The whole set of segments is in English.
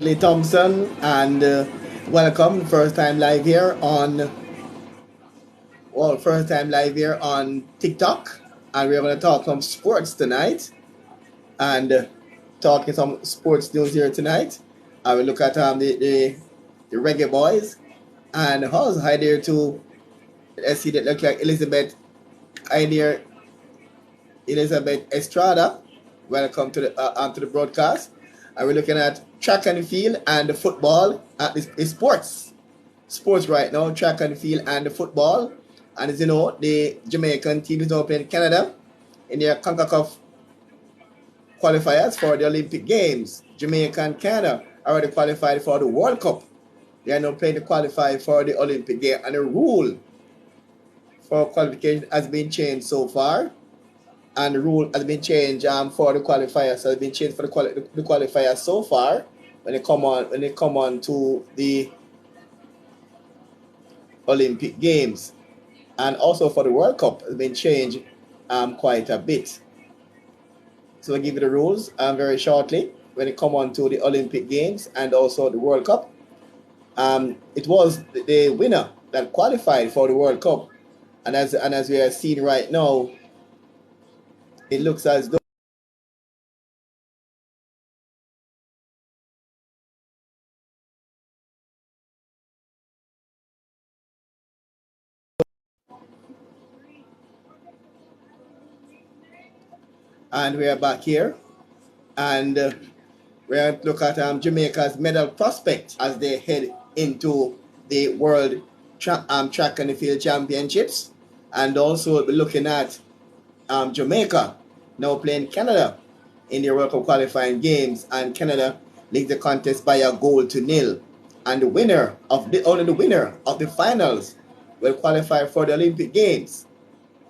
Lee Thompson, and welcome. First time live here on TikTok, and we're going to talk some sports tonight, and talking some sports news here tonight. I will look at the reggae boys, and how's hi there too. Let's see that look like Elizabeth. Hi there, Elizabeth Estrada. Welcome to the onto the broadcast. And we're looking at track and field and the football at the sports right now, track and field and the football. And as you know, the Jamaican team is now playing Canada in their CONCACAF qualifiers for the Olympic Games. Jamaica and Canada already qualified for the World Cup. They are now playing to qualify for the Olympic Game. And the rule for qualification has been changed so far. And the rule has been changed for the qualifiers. So it's been changed for the qualifiers so far when they come on to the Olympic Games. And also for the World Cup has been changed quite a bit. So I'll give you the rules very shortly when it come on to the Olympic Games and also the World Cup. It was the winner that qualified for the World Cup. And as we are seeing right now, it looks as though and we are back here, and we're going to look at Jamaica's medal prospect as they head into the World Track and Field Championships, and also we'll be looking at Jamaica now playing Canada in the World Cup qualifying games, and Canada leads the contest by a goal to nil, and only the winner of the finals will qualify for the Olympic Games.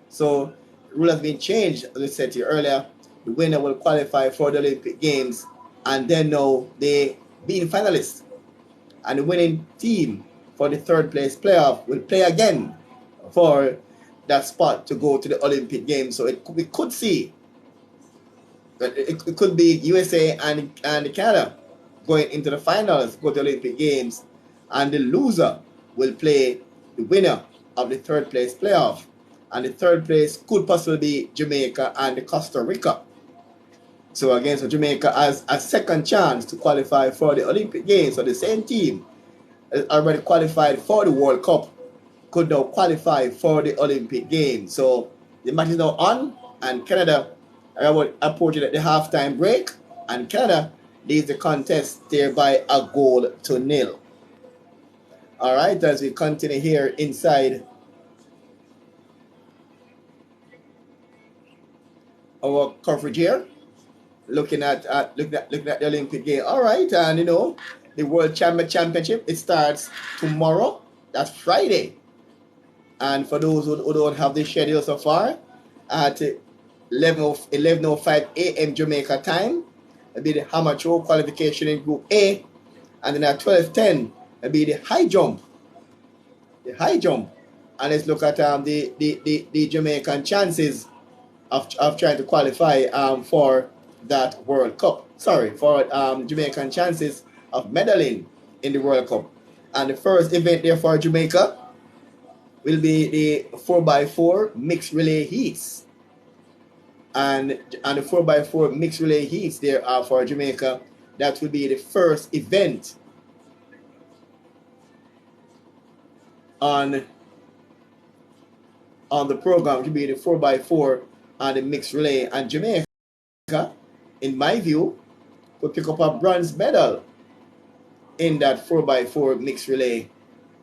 So the rule has been changed, as I said to you earlier. The winner will qualify for the Olympic Games, and then now they being finalists, and the winning team for the third place playoff will play again for that spot to go to the Olympic Games. So we could see that it could be USA and Canada going into the finals, go to the Olympic Games, and the loser will play the winner of the third place playoff. And the third place could possibly be Jamaica and Costa Rica. So again, so Jamaica has a second chance to qualify for the Olympic Games. So the same team has already qualified for the World Cup could now qualify for the Olympic Games. So the match is now on, and Canada are approaching at the halftime break, and Canada leads the contest there by a goal to nil. All right, as we continue here inside our coverage here, looking at the Olympic game. All right, and the World Championship, it starts tomorrow. That's Friday. And for those who don't have the schedule so far, at 11:05 a.m. Jamaica time, it'll be the amateur qualification in Group A, and then at 12:10 it'll be the high jump. And let's look at the Jamaican chances of trying to qualify for that World Cup. Sorry, for Jamaican chances of medaling in the World Cup. And the first event there for Jamaica will be the 4x4 mixed relay heats. And the 4x4 mixed relay heats there are for Jamaica. That will be the first event on the program. It will be the 4x4 and the mixed relay. And Jamaica, in my view, could pick up a bronze medal in that 4x4 mixed relay.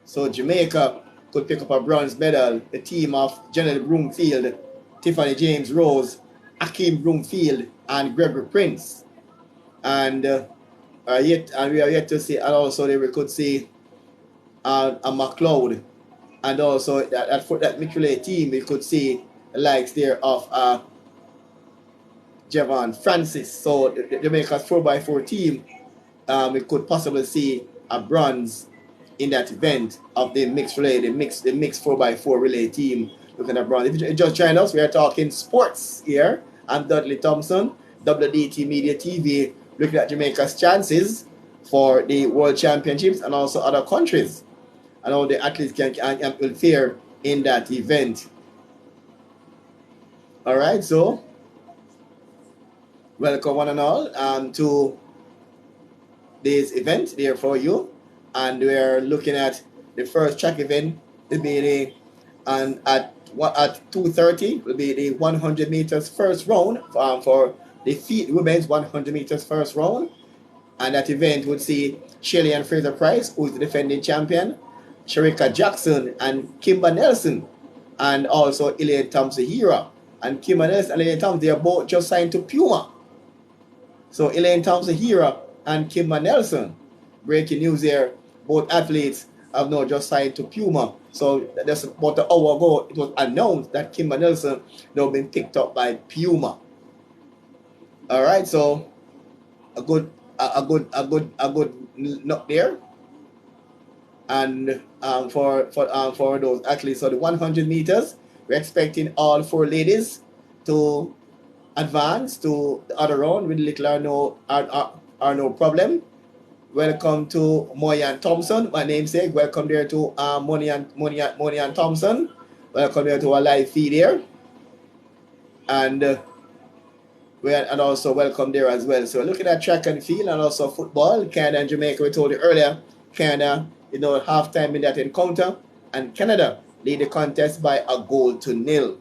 So Jamaica could pick up a bronze medal. The team of Janelle Broomfield, Tiffany James Rose, Akeem Broomfield, and Gregory Prince. And we are yet to see, and also we could see a McLeod. And also that mixed relay team, we could see the likes there of Javon Francis. So the Jamaica's 4x4 team, we could possibly see a bronze in that event of the mixed relay, the mixed 4x4 relay team looking at bronze. If you just joined us, we are talking sports here. I'm Dudley Thompson, WDT Media TV, looking at Jamaica's chances for the World Championships and also other countries, and all the athletes will fare in that event. All right, so welcome one and all to this event there for you, and we're looking at the first track event will be the and at 2:30 will be the 100 meters first round for the women's 100 meters first round, and that event would see Shirley and Fraser Price, who is the defending champion, Sharika Jackson and Kimber Nelson, and also Elaine Thompson-Hera. And Kimber Nelson and Elaine Thompson, they are both just signed to Puma. So Elaine Thompson-Hera and Kimber Nelson, breaking news here, both athletes have now just signed to Puma. So just about an hour ago, it was announced that Kimber Nelson now been picked up by Puma. All right, so a good knock there. And for those athletes, so the 100 meters, we're expecting all 4 ladies to advance to the other round with little or no problem. Welcome to Moyan Thompson, my namesake. Welcome there to Monian Thompson. Welcome there to our live feed here. And also welcome there as well. So looking at track and field and also football, Canada and Jamaica, we told you earlier, Canada, halftime in that encounter, and Canada lead the contest by 1-0.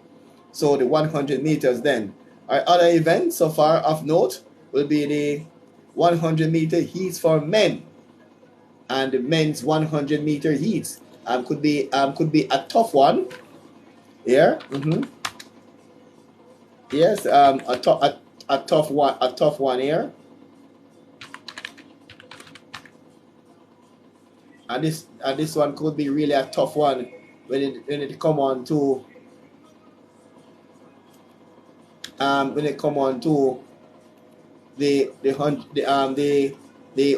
So the 100 meters then. Our other events so far of note will be the 100 meter heats for men, and the men's 100 meter heats could be a tough one here. Yes, a tough one here. And this one could be really a tough one when it come on to the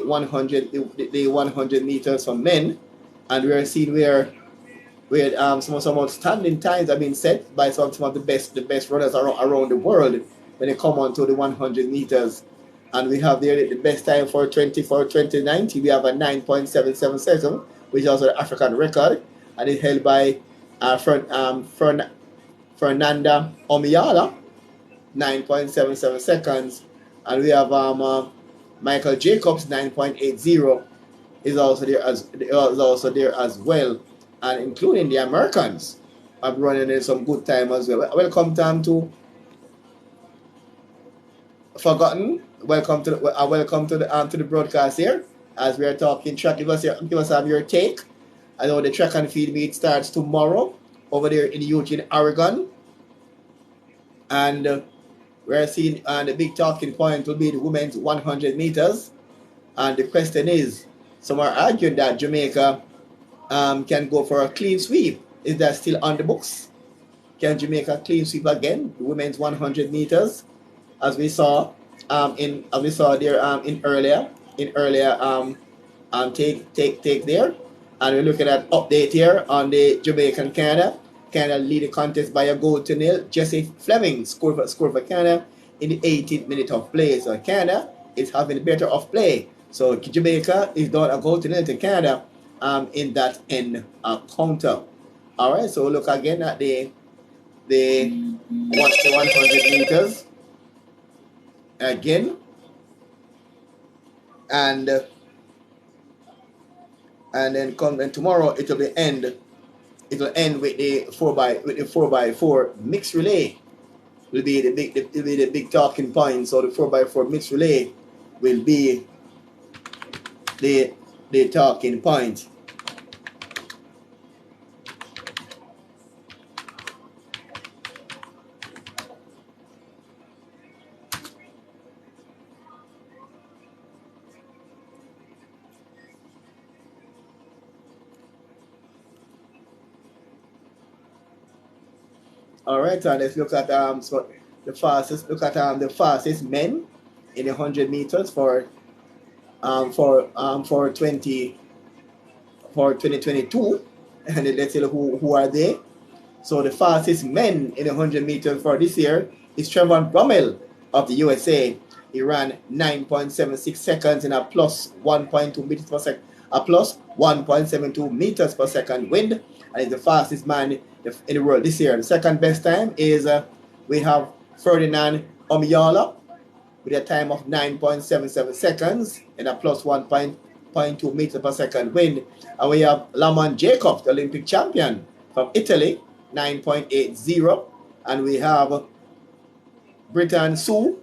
100 meters for men, and we are seeing where some outstanding times have been set by some of the best runners around the world when they come on to the 100 meters. And we have there the best time for 2019. We have a 9.77 seconds, which is also the African record, and it's held by Fernanda Omiala, 9.77 seconds. And we have Michael Jacobs, 9.80 is also there as well, and including the Americans have running in some good time as well. Welcome to Forgotten. Welcome to the broadcast here as we are talking track. Give us your take. I know the track and field meet starts tomorrow over there in Eugene, Oregon, and we're seeing the big talking point will be the women's 100 meters. And the question is, some are arguing that Jamaica can go for a clean sweep. Is that still on the books? Can Jamaica clean sweep again the women's 100 meters, as we saw in earlier take there? And we're looking at update here on the Jamaican Canada. Canada lead the contest by 1-0. Jesse Fleming scored for Canada in the 18th minute of play. So Canada is having better of play. So Jamaica is down 1-0 to Canada in that encounter. All right. So look again at the 100 meters again, and then tomorrow it will end with the 4x4 mixed relay. Will be the big talking point. So the 4x4 mixed relay will be the talking point. All right, so let's look at the fastest. Look at the fastest men in the 100 meters for 2022, and let's see who are they. So the fastest men in the 100 meters for this year is Trevor Brummel of the USA, He ran 9.76 seconds in a plus 1.2 meters per second, a plus 1.72 meters per second wind, and is the fastest man in the world this year. The second best time is we have Ferdinand Omiyala with a time of 9.77 seconds in a plus 1.2 meters per second wind. And we have Lamont Jacobs, the Olympic champion from Italy, 9.80. And we have Britain Sue,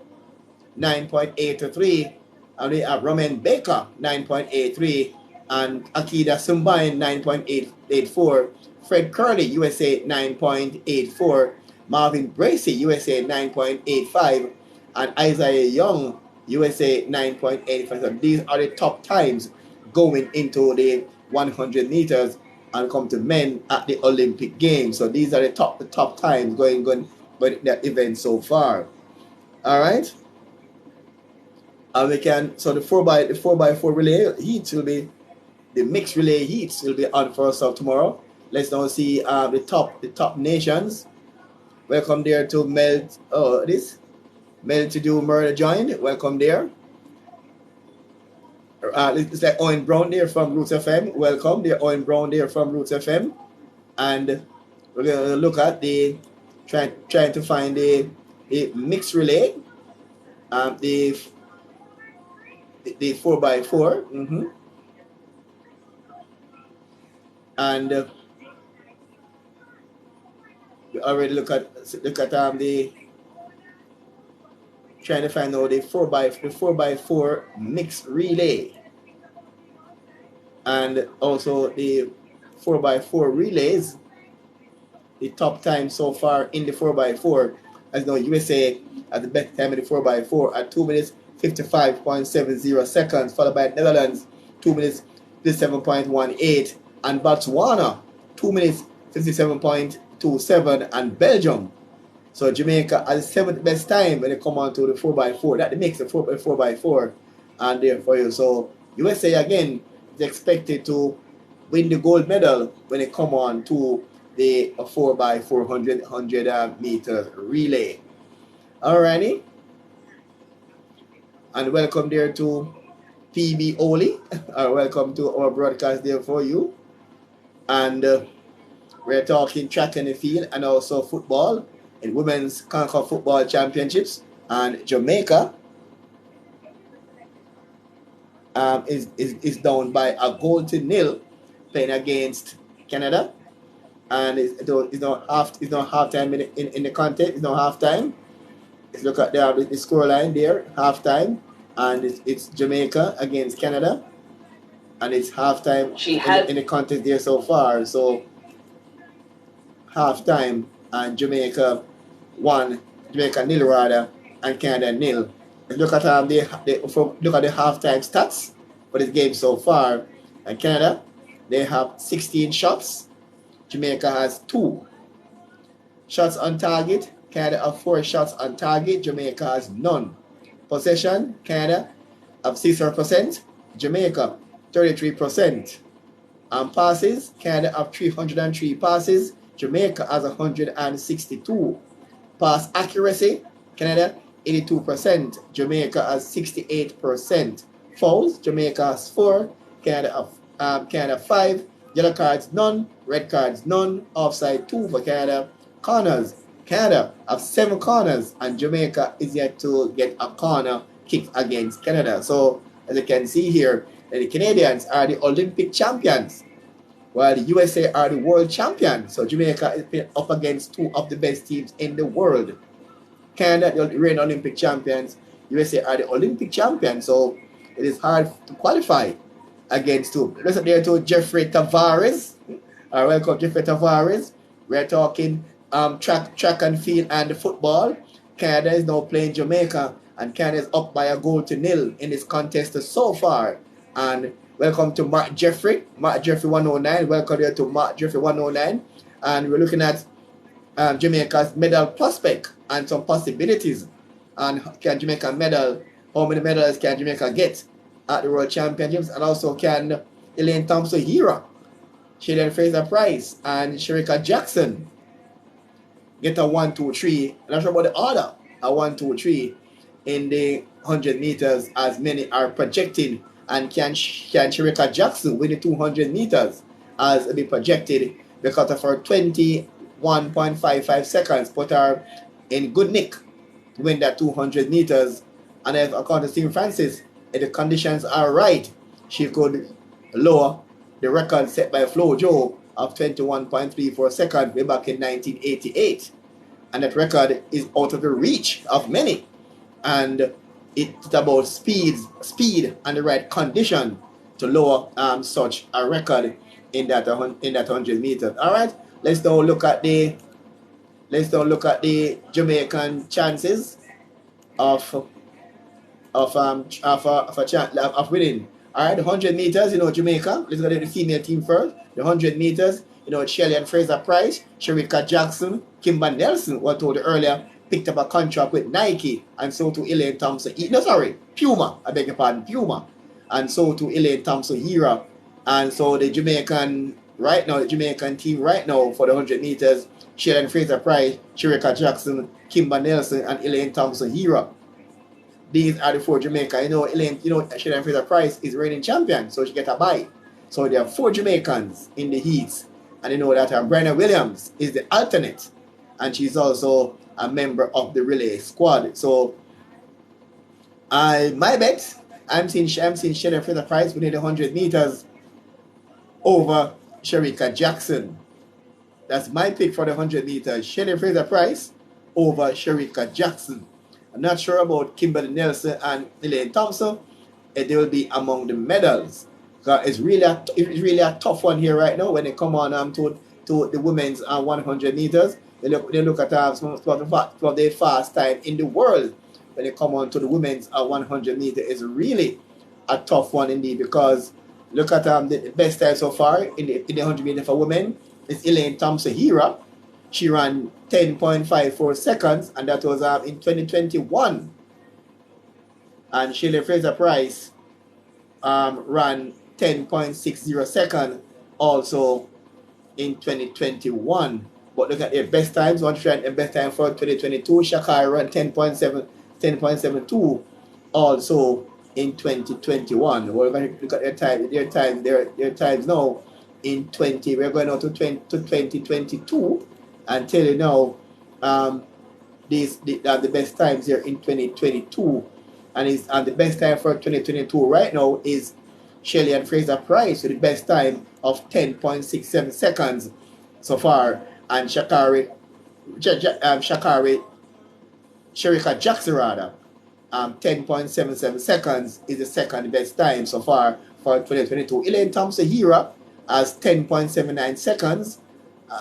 9.83. And we have Roman Baker, 9.83. And Akida Sumbain, 9.84. Fred Curley, USA, 9.84. Marvin Bracey, USA, 9.85. And Isaiah Young, USA, 9.85. So these are the top times going into the 100 meters and come to men at the Olympic Games. So these are the top times going that event so far. All right. And we can, so the 4x4 relay heats will be, the mixed relay heats will be on for us tomorrow. Let's now see the top nations. Welcome there to Mel to do murder joined. Welcome there. It's like Owen Brown there from Roots FM. Welcome there, Owen Brown there from Roots FM. And we're gonna look at the trying to find the mixed relay. The 4x4. And we already look at the trying to find out the 4x4 mixed relay, and also the 4x4 relays, the top time so far in the 4x4. As you know, USA at the best time in the 4x4 at 2 minutes 55.70 seconds, followed by Netherlands 2 minutes 57.18, and Botswana 2 minutes 57.27, and Belgium. So Jamaica has the 7th best time when they come on to the 4x4. That makes the 4x4. And therefore, so USA again is expected to win the gold medal when they come on to the 4x4 100 meters relay. Alrighty. And welcome there to PB Oli. Welcome to our broadcast there for you. And we're talking track and field and also football in Women's Concord Football Championships. And Jamaica is down by a goal to nil playing against Canada. And it's not half time in the contest. It's not half time. Let's look at the score line there, half time, and it's Jamaica against Canada, and it's half time in the contest there so far. So half time, and Jamaica nil rather, and Canada nil. Let's look at look at the halftime stats for this game so far. And Canada, they have 16 shots. Jamaica has 2 shots on target. Canada have 4 shots on target. Jamaica has none. Possession, Canada have 60%. Jamaica 33%. And passes, Canada have 303 passes. Jamaica has 162. Pass accuracy, Canada 82%. Jamaica has 68%. Fouls, Jamaica has 4. Canada 5. Yellow cards none. Red cards none. Offside 2 for Canada. Corners, Canada have 7 corners, and Jamaica is yet to get a corner kick against Canada. So as you can see here, the Canadians are the Olympic champions, while the USA are the world champions. So Jamaica is playing up against 2 of the best teams in the world. Canada, the reigning Olympic champions. USA are the Olympic champions. So it is hard to qualify against 2. Listen there to Jeffrey Tavares. Welcome, Jeffrey Tavares. We're talking track and field and football. Canada is now playing Jamaica, and Canada is up by a goal to nil in this contest so far. And welcome to Mark Jeffrey 109. Welcome here to Mark Jeffrey 109. And we're looking at Jamaica's medal prospect and some possibilities. And can Jamaica medal? How many medals can Jamaica get at the World Championships? And also can Elaine Thompson-Hira, Shaden Fraser-Price, and Sherika Jackson get a 1, 2, 3. I'm not sure about the order. A 1, 2, 3 in the 100 meters as many are projecting. And can Shericka Jackson win the 200 meters as be projected because of her 21.55 seconds put her in good nick to win that 200 meters. And if according to Stephen Francis, if the conditions are right, she could lower the record set by Flo Jo of 21.34 seconds way back in 1988. And that record is out of the reach of many. And it's about speed and the right condition to lower such a record in that 100 meters. All right, let's now look at the Jamaican chances of winning. All right, the 100 meters, Jamaica. Let's go to the female team first. The 100 meters, Shelley and Fraser Price, Shericka Jackson, Kimber Nelson, what I told you earlier, picked up a contract with Nike, and so to Elaine Thompson. Puma. I beg your pardon, Puma. And so to Elaine Thompson Hera. And so the Jamaican team right now for the 100 meters, Shelley and Fraser Price, Shericka Jackson, Kimber Nelson, and Elaine Thompson Hera. These are the four Jamaica. Shelley and Fraser Price is reigning champion, so she get a bye. So there are 4 Jamaicans in the heats. And that Brenna Williams is the alternate. And she's also a member of the relay squad. So my bet, I'm seeing Shelley and Fraser Price winning the 100 meters over Shericka Jackson. That's my pick for the 100 meters. Shelley and Fraser Price over Shericka Jackson. I'm not sure about Kimberly Nelson and Elaine Thompson. They will be among the medals. It's really a tough one here right now when they come on to the women's 100 meters. They look at some of the fast time in the world. When they come on to the women's 100 meters, it's really a tough one indeed, because look at the best time so far in the 100 meters for women. It's Elaine Thompson Hera. She ran 10.54 seconds, and that was in 2021. And Shelley Fraser Price ran 10.60 seconds also in 2021. But look at their best times. One trend and best time for 2022. Shakari ran 10.72 also in 2021. We're going to look at their times now in 20. We're going on to 2022 and tell you now the best times here in 2022. And the best time for 2022 right now is Shelley and Fraser Price with the best time of 10.67 seconds so far. And Shericka Jackson 10.77 seconds is the second best time so far for 2022. Elaine Thompson Hera has 10.79 seconds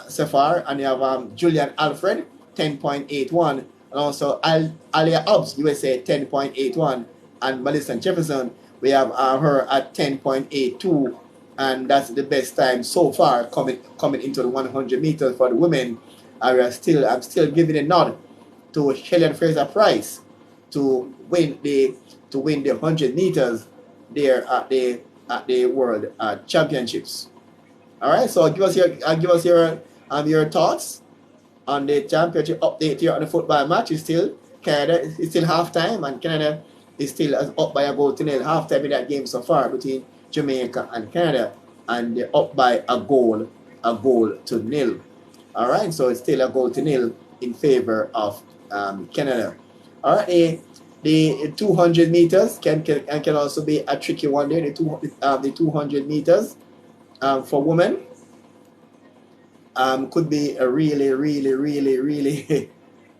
so far, and you have Julian Alfred 10.81, and also Alia Hobbs USA 10.81, and Melissa Jefferson, we have her at 10.82, and that's the best time so far coming into the 100 meters for the women. I'm still giving a nod to Shelley and Fraser Price to win the 100 meters there at the World Championships. All right, so give us your thoughts on the championship update here on the football match. Canada is still halftime, and Canada is still up by a goal to nil. Halftime in that game so far between Jamaica and Canada, and they're up by a goal to nil. All right, so it's still a goal to nil in favor of Canada. All right, the 200 meters can also be a tricky one there. The 200 meters for women could be a really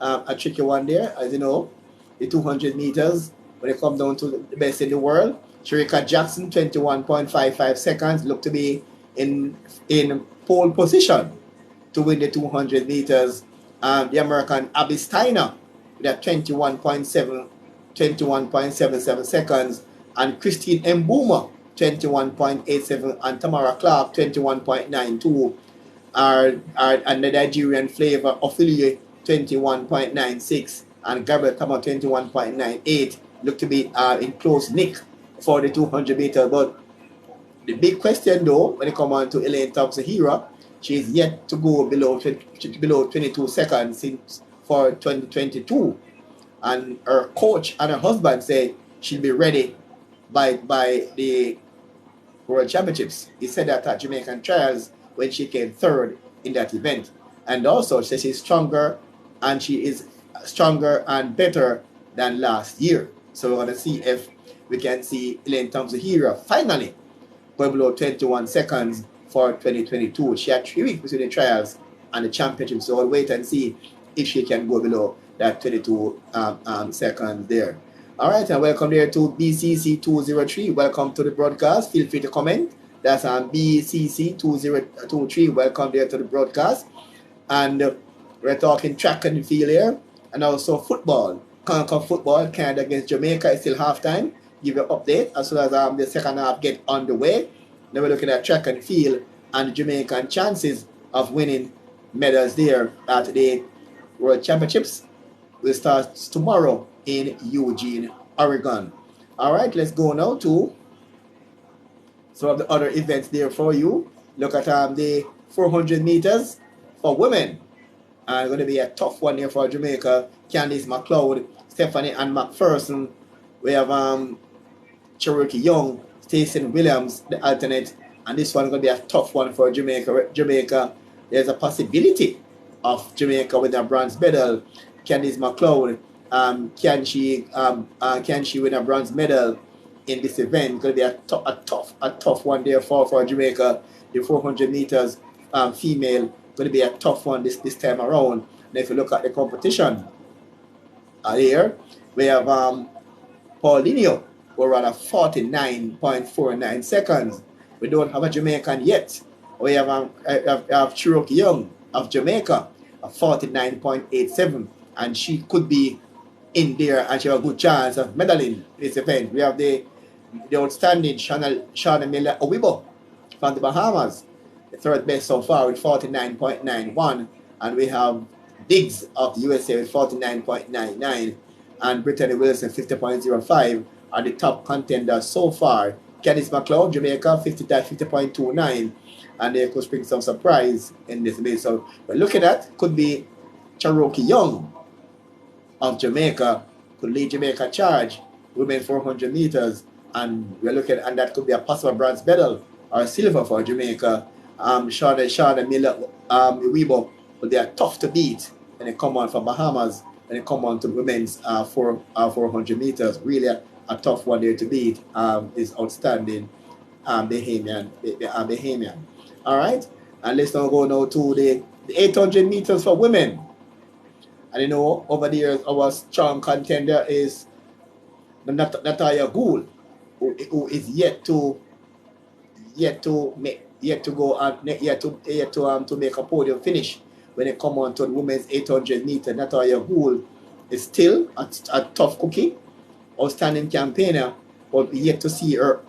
a tricky one there. As you know, the 200 meters, when it comes down to the best in the world, Shericka Jackson 21.55 seconds look to be in pole position to win the 200 meters. The American Abby Steiner with a 21.77 seconds, and Christine Mbuma 21.87, and Tamara Clark 21.92, and the Nigerian Flavor Ophelia 21.96, and Gabriel Tama 21.98 look to be in close nick for the 200 meters. But the big question though, when it comes on to Elaine Thompson Hera, she is yet to go below 22 seconds for 2022. and her coach and her husband say she'll be ready by the World Championships. He said that at Jamaican trials when she came third in that event. And also she says she's stronger, and she is stronger and better than last year. So we're going to see if we can see Elaine Thompson-Herah finally going below 21 seconds for 2022. She had 3 weeks between the trials and the championship, so we'll wait and see if she can go below that 22 seconds there. All right, and welcome there to BCC 203. Welcome to the broadcast. Feel free to comment. That's on BCC 2023. Welcome there to the broadcast. And we're talking track and field here, and also football. CONCACAF football, Canada against Jamaica is still halftime. Give you an update as soon as the second half get underway. Now we're looking at track and field and the Jamaican chances of winning medals there at the World Championships. Will start tomorrow in Eugene, Oregon. All right, let's go now to some of the other events there for you. Look at the 400 meters for women. And going to be a tough one here for Jamaica. Candice McLeod, Stephanie Ann McPherson. We have Cherokee Young, Stacey Williams, the alternate. And this one is going to be a tough one for Jamaica. There's a possibility of Jamaica with a bronze medal. Candice McLeod, can she win a bronze medal in this event? It's going to be a tough one there for Jamaica. The 400 meters female going to be a tough one this time around. And if you look at the competition here, we have Paulinho, who ran a 49.49 seconds. We don't have a Jamaican yet. We have Cherokee Young of Jamaica, a 49.87, and she could be in there, and she has a good chance of medaling this event. We have the outstanding Shauna Miller Owibo from the Bahamas, the third best so far with 49.91, and we have Diggs of the USA with 49.99, and Brittany Wilson 50.05 are the top contenders so far. Candice McLeod, Jamaica, 50.29, and they could bring some surprise in this base. So we're looking at could be Cherokee Young of Jamaica could lead Jamaica charge women 400 meters, and we're looking, and that could be a possible bronze medal or silver for Jamaica. Shauna Miller Weibo will be tough to beat when they come on from Bahamas, when they come on to women's 400 meters. Really a tough one there to beat. Is outstanding Bahamian. All right, and let's now go now to the 800 meters for women. And you know, over the years, our strong contender is Natalia Gould, who is yet to make a podium finish when it come on to the women's 800 meter. Natalia Gould is still a tough cookie, outstanding campaigner, but yet to see her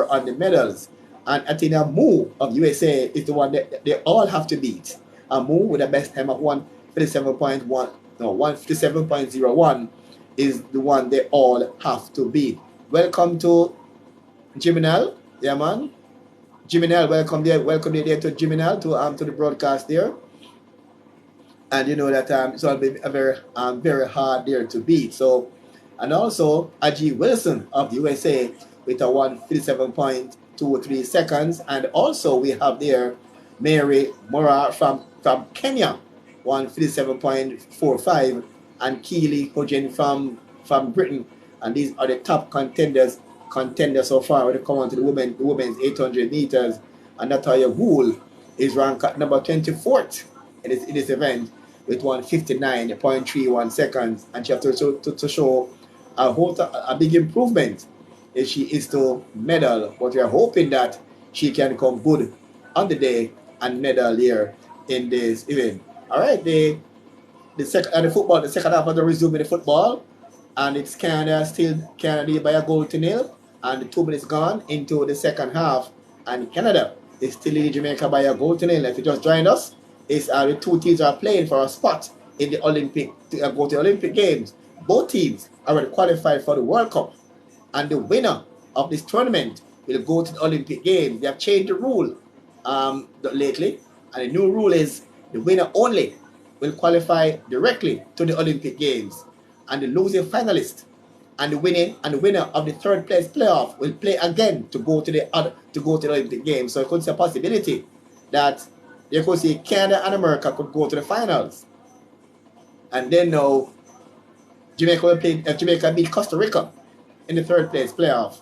on the medals. And Athena Mu of USA is the one that they all have to beat. Mu with the best time of 157.01 is the one they all have to beat. Welcome to Jiminal, yeah man. Jiminal, welcome there to Jiminal to the broadcast there. And you know that it's going to be a very hard there to beat. So, and also Aji Wilson of the USA with a 1:57.23 seconds, and also we have there Mary Mora from Kenya, 1:57.45, and Keely Hogan from Britain, and these are the top contenders so far when it comes on to the women's 800 meters. And Natalia Gould is ranked at number 24th in this event with 1:59.31 seconds, and she has to show a big improvement if she is to medal. But we are hoping that she can come good on the day and medal here in this event. All right, the second half of the resuming the football, and it's Canada by a goal to nil, and 2 minutes gone into the second half, and Canada is still leading Jamaica by a goal to nil. If you just joined us, it's the two teams are playing for a spot in the Olympic to go to the Olympic Games. Both teams are already qualified for the World Cup, and the winner of this tournament will go to the Olympic Games. They have changed the rule lately, and the new rule is the winner only will qualify directly to the Olympic Games. and the losing finalist and the winner of the third place playoff will play again to go to the Olympic Games. So it could be a possibility that you could see Canada and America could go to the finals. And then now Jamaica will play, if Jamaica beat Costa Rica in the third place playoff,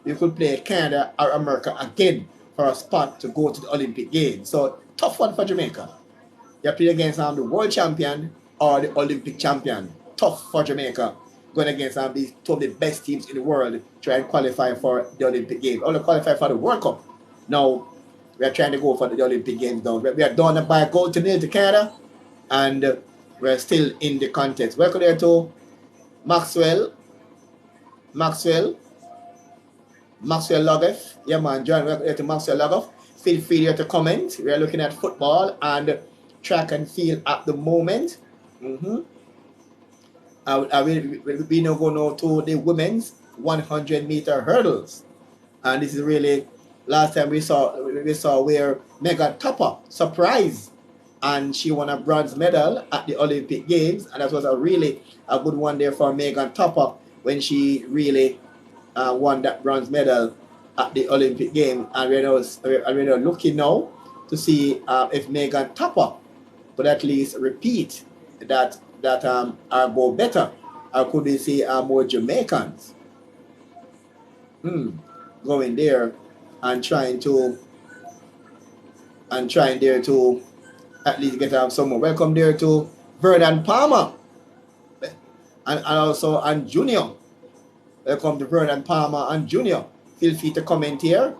you could play Canada or America again for a spot to go to the Olympic Games. So tough one for Jamaica. You play against the world champion or the Olympic champion. Tough for Jamaica going against these two of the best teams in the world trying to qualify for the Olympic Games. Or to qualify for the World Cup. Now we are trying to go for the Olympic Games now. We are done by a goal to nil to Canada, and we're still in the contest. Welcome there to Maxwell Logoff. Yeah man, John, welcome there to Maxwell Logoff. Feel free here to comment. We are looking at football and track and field at the moment. We now go now to the women's 100-meter hurdles, and this is really last time we saw where Megan Topper surprised, and she won a bronze medal at the Olympic Games, and that was a really a good one there for Megan Topper when she really won that bronze medal at the Olympic Games. And we're now looking now to see if Megan Topper could at least repeat that or go better, or could we see more Jamaicans going there and trying there to at least get some more. Welcome there to Vernon Palmer and also and Junior. Welcome to Vernon Palmer and Junior. Feel free to comment here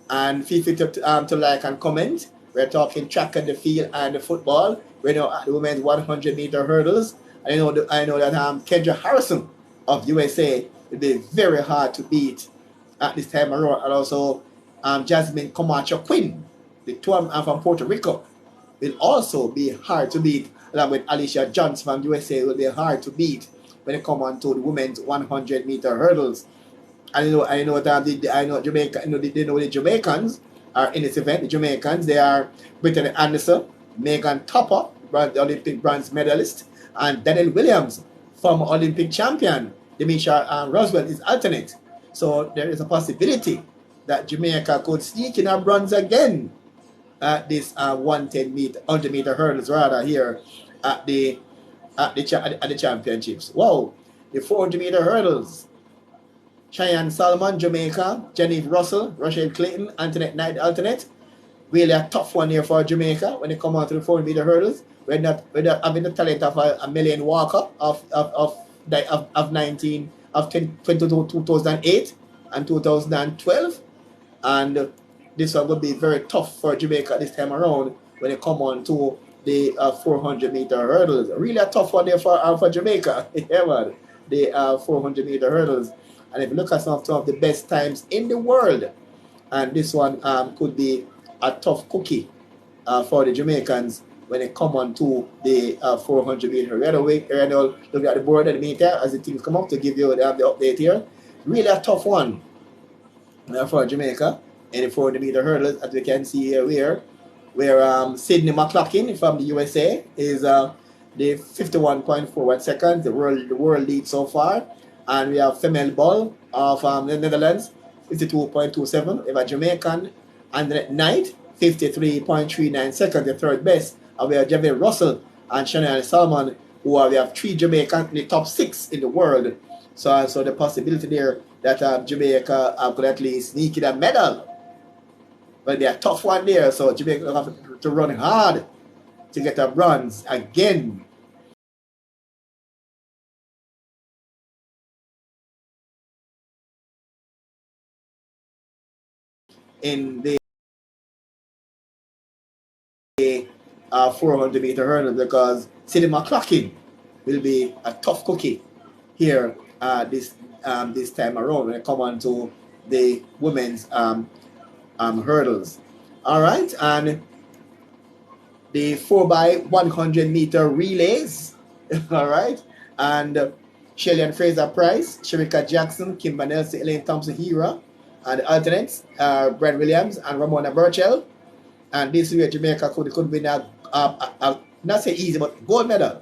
and feel free to like and comment. We're talking track and the field and the football. We're now at the women's 100-meter hurdles. I know that Kendra Harrison of USA will be very hard to beat at this time around, and also Jasmine Camacho Quinn, the two from Puerto Rico, will also be hard to beat, along with Alicia Johnson from USA will be hard to beat when it comes on to the women's 100-meter hurdles. I know Jamaica. They know the Jamaicans are in this event. The Jamaicans, they are Brittany Anderson, Megan Topper, the Olympic bronze medalist, and Daniel Williams, former Olympic champion. Demisha Roswell is alternate. So there is a possibility that Jamaica could sneak in a bronze again at this 100-meter hurdles rather here at the championships. Wow, the 400-meter hurdles. Cheyenne Salmon, Jamaica, Jennifer Russell, Rochelle Clayton, Antoinette Knight alternate. Really a tough one here for Jamaica when they come out to the 400-meter hurdles. We're not having the talent of a Million Walker of 2008 and 2012, and this one will be very tough for Jamaica this time around when they come on to the 400-meter hurdles. Really a tough one there for Jamaica. Yeah, man. The 400-meter hurdles. And if you look at some of the best times in the world, and this one could be a tough cookie for the Jamaicans when they come on to the 400-meter. Right away, look at the board at the meter as the teams come up to give you the update here. Really a tough one for Jamaica in the 400-meter hurdles, as we can see here, where Sydney McLaughlin from the USA is the 51.41 seconds, the world lead so far. And we have Femel Ball of the Netherlands, 52.27. We have a Jamaican, Antoinette Knight, 53.39 seconds, the third best. And we have Javier Russell and Chanel Salmon, we have three Jamaicans in the top 6 in the world. So the possibility there that Jamaica could at least sneak in a medal. But they're a tough one there, so Jamaica will have to run hard to get a bronze again. In the 400-meter hurdle, because Sidney McLaughlin will be a tough cookie here this time around when it come on to the women's hurdles. All right, and the 4x100-meter relays. All right, and Shelley Fraser Price, Sherika Jackson, Kimber Nelson, Elaine Thompson Hera, and the alternates Brad Williams and Ramona Burchell. And this year Jamaica could win a not say easy, but gold medal.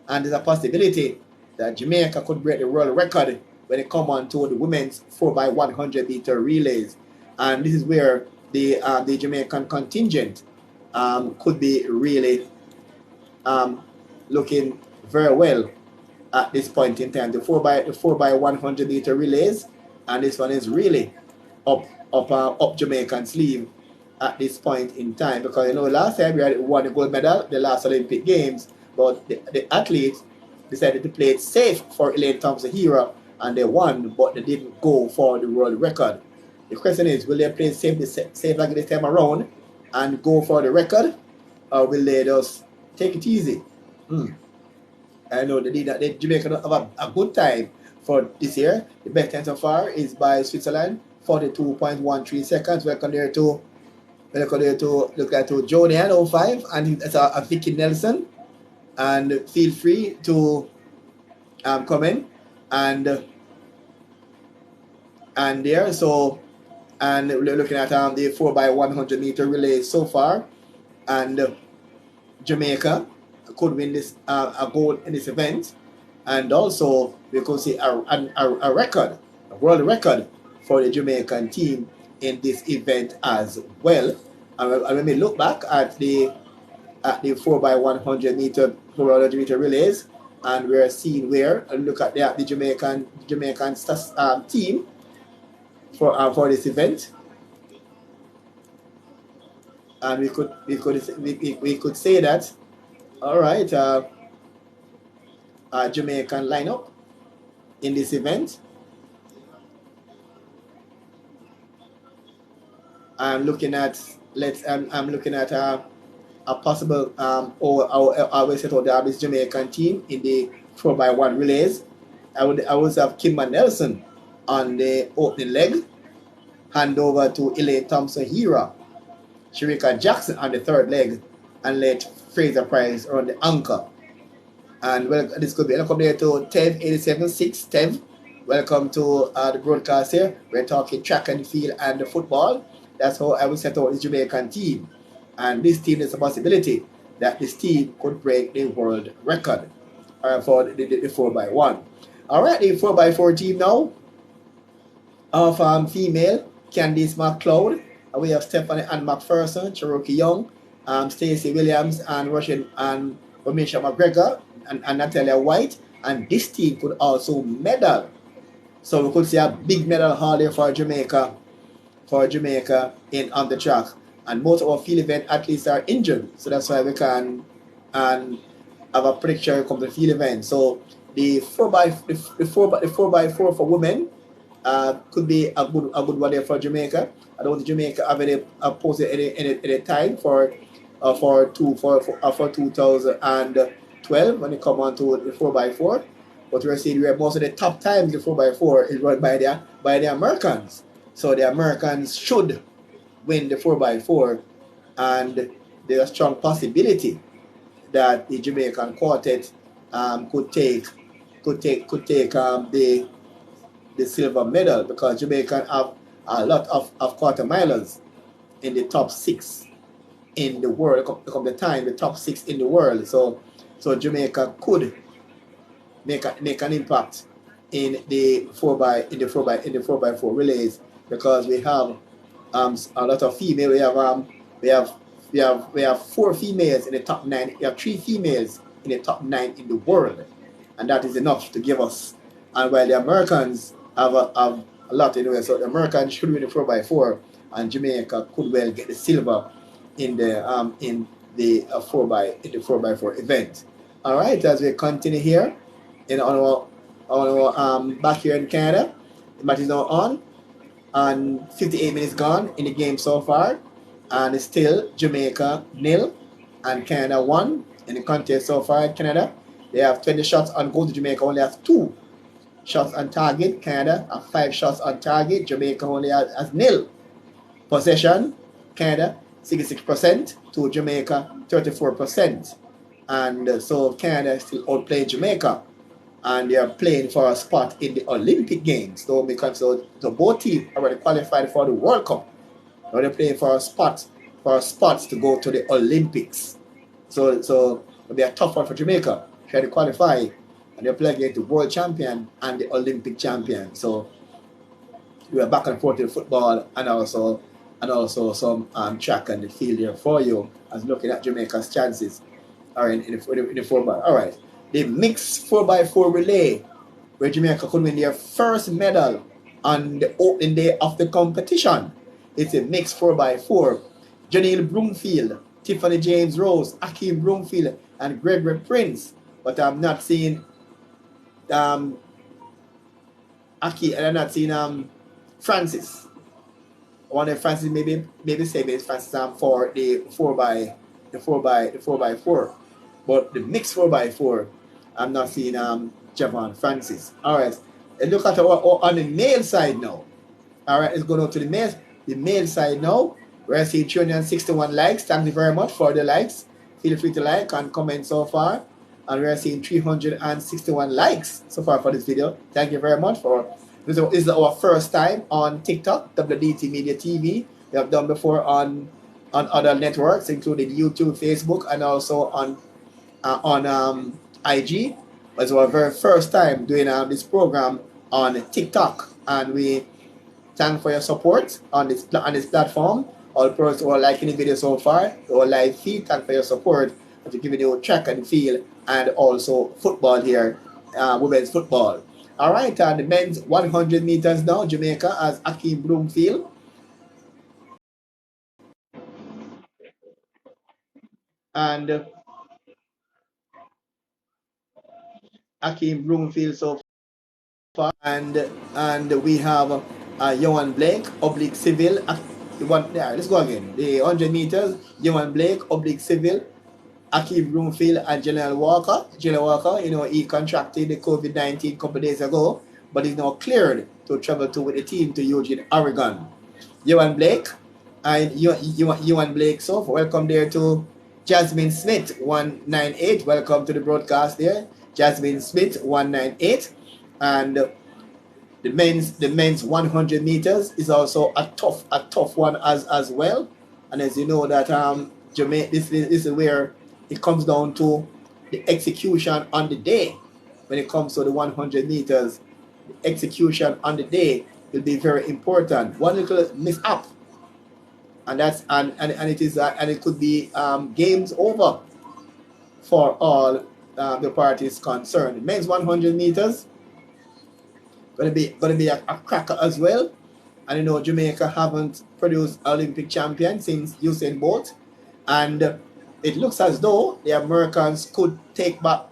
And there's a possibility that Jamaica could break the world record when it come on to the women's 4x100 meter relays. And this is where the Jamaican contingent could be really looking very well at this point in time. The 4x100 meter relays, and this one is really up Jamaican sleeve at this point in time, because you know last time we had won the gold medal, the last Olympic Games, but the athletes decided to play it safe for Elaine Thompson-Herah, and they won, but they didn't go for the world record. The question is, will they play safe like this time around and go for the record, or will they just take it easy? I know the Jamaica don't have a good time for this year. The best time so far is by Switzerland, 42.13 seconds. Welcome there to Jonian 05, and it's a Vicky Nelson. And feel free to come in and there. So, and we're looking at the 4x100 meter relay so far, and Jamaica could win this a gold in this event, and also we could see a record, a world record for the Jamaican team in this event as well. And when we look back at the 4x100 meter relays, and we are seeing where, and look at the Jamaican team for this event, and we could say that, all right, Jamaican lineup in this event. I'm looking at a possible or I always set out this Jamaican team in the 4x1 relays. I would have Kimber Nelson on the opening leg, hand over to Elaine Thompson-Herah, Shericka Jackson on the third leg, and let Fraser Price on the anchor. And this could be welcome there to Tev876. Tev, welcome to the broadcast here. We're talking track and field and the football. That's how I will set out this Jamaican team. And this team is a possibility that this team could break the world record for the 4x1. All right, the 4x4 team now of female, Candice McLeod. We have Stephanie Ann McPherson, Cherokee Young, Stacey Williams, and Russian and Romisha McGregor, and Natalia White. And this team could also medal. So we could see a big medal haul there for Jamaica in on the track. And most of our field event athletes are injured, so that's why we can have a prediction come to the field event. So the 4x4 for women could be a good one there for Jamaica. I don't think Jamaica have any posted any time for 2012 when it come on to the 4x4. But we're seeing where most of the top times the 4x4 is run by the Americans. So the Americans should win the 4x4, and there's a strong possibility that the Jamaican quartet could take the silver medal, because Jamaican have a lot of quarter milers in the top 6 in the world. Come the time, the top 6 in the world. So Jamaica could make an impact in the 4x4 relays, because we have a lot of female. We have 4 females in the top 9. We have 3 females in the top 9 in the world, and that is enough to give us. And while the Americans have a lot anyway, so the Americans should win the 4x4, and Jamaica could well get the silver in the 4x4 event. All right, as we continue here on our back here in Canada, the match is now on. And 58 minutes gone in the game so far, and it's still Jamaica 0 and Canada 1 in the contest so far. Canada, they have 20 shots on goal. Jamaica only has 2 shots on target. Canada have 5 shots on target. Jamaica only has 0 possession. Canada 66% to Jamaica 34%, and so Canada still outplaying Jamaica, and they are playing for a spot in the Olympic Games. So because both teams already qualified for the World Cup, now they're playing for spots to go to the Olympics. So it'll be a tough one for Jamaica, try to qualify and they play against the world champion and the Olympic champion. So we are back and forth in football and also some track and the field here for you as looking at Jamaica's chances are in the 4x. All right, the mixed 4x4 relay where Jamaica could win their first medal on the opening day of the competition. It's a mixed 4x4. Janelle Broomfield, Tiffany James Rose, Akeem Broomfield, and Gregory Prince. But I'm not seeing I'm not seeing Francis. I wonder if Francis maybe say it's Francis for the 4x4. But the mixed 4x4, I'm not seeing Javon Francis. All right, and look at on the male side now. All right, let's go now to the male side now. We're seeing 361 likes. Thank you very much for the likes. Feel free to like and comment so far. And we're seeing 361 likes so far for this video. Thank you very much for this. Is our first time on TikTok, WDT Media TV. We have done before on other networks, including YouTube, Facebook, and also on IG. It's our very first time doing this program on TikTok, and we thank for your support on this platform. All persons who are liking the video so far, our live feed, thank for your support for giving you track and field and also football here, women's football. All right, and the men's 100 meters now, Jamaica as Akeem Broomfield. And Akeem Broomfield so far, and we have Johan Blake, oblique civil. Let's go again. The 100 meters, Johan Blake, oblique civil, Akeem Broomfield, and General Walker. General Walker, he contracted the COVID-19 a couple of days ago, but he's now cleared to travel with the team to Eugene, Oregon. Johan Blake, and Johan Blake, so welcome there to Jasmine Smith, 198. Welcome to the broadcast there. Jasmine Smith, 198. And the men's 100 meters is also a tough one as well. And as you know that Jamaica, this is where it comes down to the execution on the day. When it comes to the 100 meters, the execution on the day will be very important. One little mishap, and it could be games over for all the parties concerned. Men's 100 meters going to be a cracker as well. And Jamaica haven't produced Olympic champion since Usain Bolt, and it looks as though the Americans could take back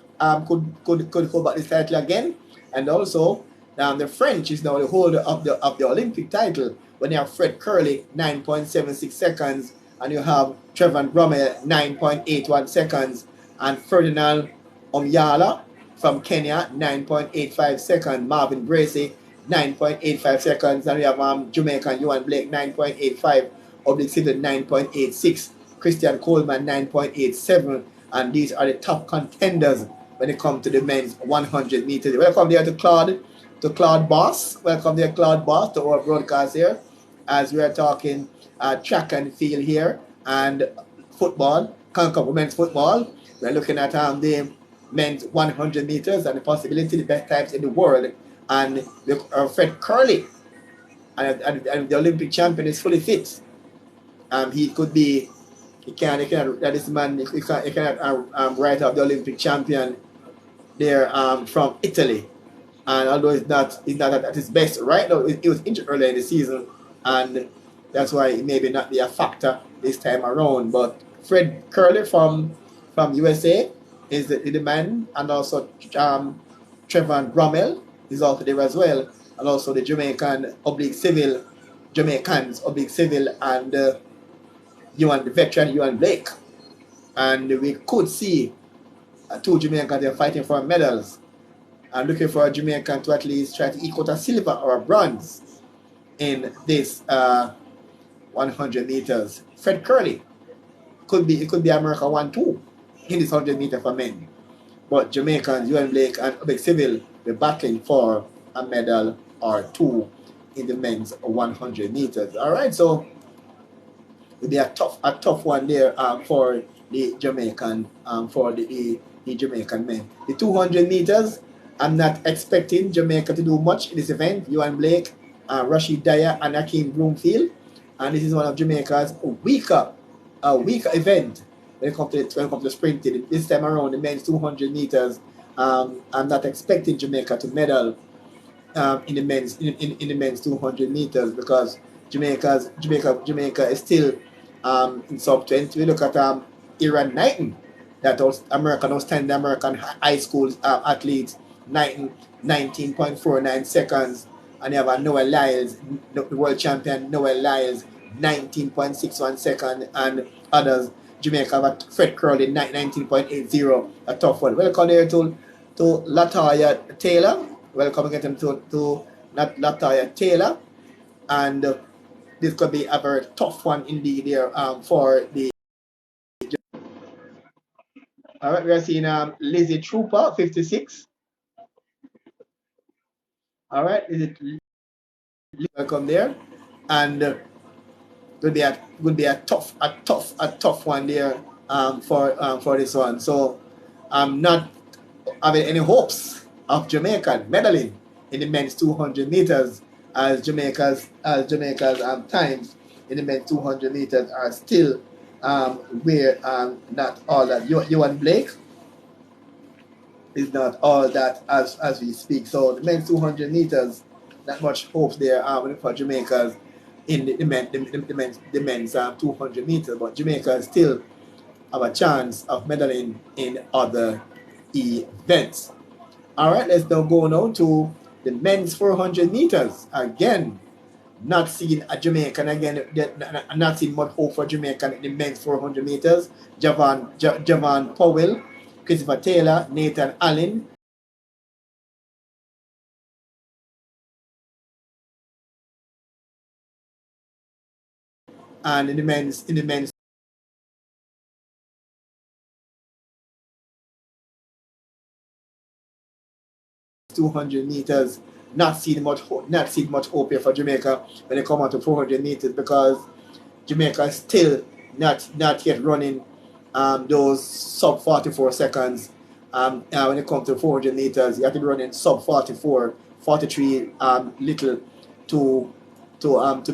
could hold back this title again. And also the French is now the holder of the Olympic title when you have Fred Curley 9.76 seconds, and you have Trevor Brummel 9.81 seconds, and Ferdinand Omyala from Kenya 9.85 seconds, Marvin Bracey 9.85 seconds, and we have Jamaican Johan Blake 9.85, oblique civil 9.86, Christian Coleman 9.87, and these are the top contenders when it comes to the men's 100 meters. Welcome there to Claude Boss. Welcome there, Claude Boss, to our broadcast here as we are talking track and field here and football, women's football. We're looking at the men's 100 meters and the possibility, the best times in the world, and Fred Curley, and the Olympic champion is fully fit. He could be, he cannot write up the Olympic champion there from Italy, and although he's not at his best right now, he was injured earlier in the season, and that's why it maybe not be a factor this time around. But Fred Curley from USA is the man, and also Trevor Brummel is also there as well, and also the Jamaicans oblique civil, and the veteran Johan Blake. And we could see two Jamaicans are fighting for medals and looking for a Jamaican to at least try to equal a silver or a bronze in this 100 meters. Fred Curley could be America 1-2 in this 100 meter for men. But Jamaicans, Johan Blake and Oblique Civil, were battling for a medal or two in the men's 100 meters. All right, so it'll be a tough one there for the Jamaican Jamaican men. The 200 meters, I'm not expecting Jamaica to do much in this event. Ewan Blake, Rashid Dyer, and Akeem Broomfield. And this is one of Jamaica's weaker event when it comes to sprinting. This time around, the men's 200 meters, I'm not expecting Jamaica to medal in the men's 200 meters because Jamaica is still in sub 20. We look at Iran Knighton, that was outstanding American high school athlete, Knighton, 19.49 seconds, and you have Noel Lyles, the world champion Noel Lyles, 19.61 seconds, and others. Jamaica have a Fred Curley, 19.80, a tough one. Welcome there to Latoya Taylor. Welcome again to Latoya Taylor, and this could be a very tough one indeed there for the. All right, we are seeing Lizzie Trooper, 56. All right, welcome there, and would be a tough one there for this one. So I'm not having any hopes of Jamaican medaling in the men's 200 meters as Jamaica's times in the men's 200 meters are still where not all that. Ewan Blake is not all that as we speak. So the men's 200 meters, not much hopes there for Jamaica's in the men's 200 meters, but Jamaica still have a chance of medaling in other events. All right, let's now go now to the men's 400 meters. Again, not seeing a Jamaican again, not seeing much hope for Jamaican in the men's 400 meters. Javon Powell, Christopher Taylor, Nathan Allen, and in the men's 200 meters, not seeing much hope here for Jamaica when they come on to 400 meters because Jamaica is still not yet running those sub 44 seconds. When it comes to 400 meters, you have to be running sub 44, 43 little to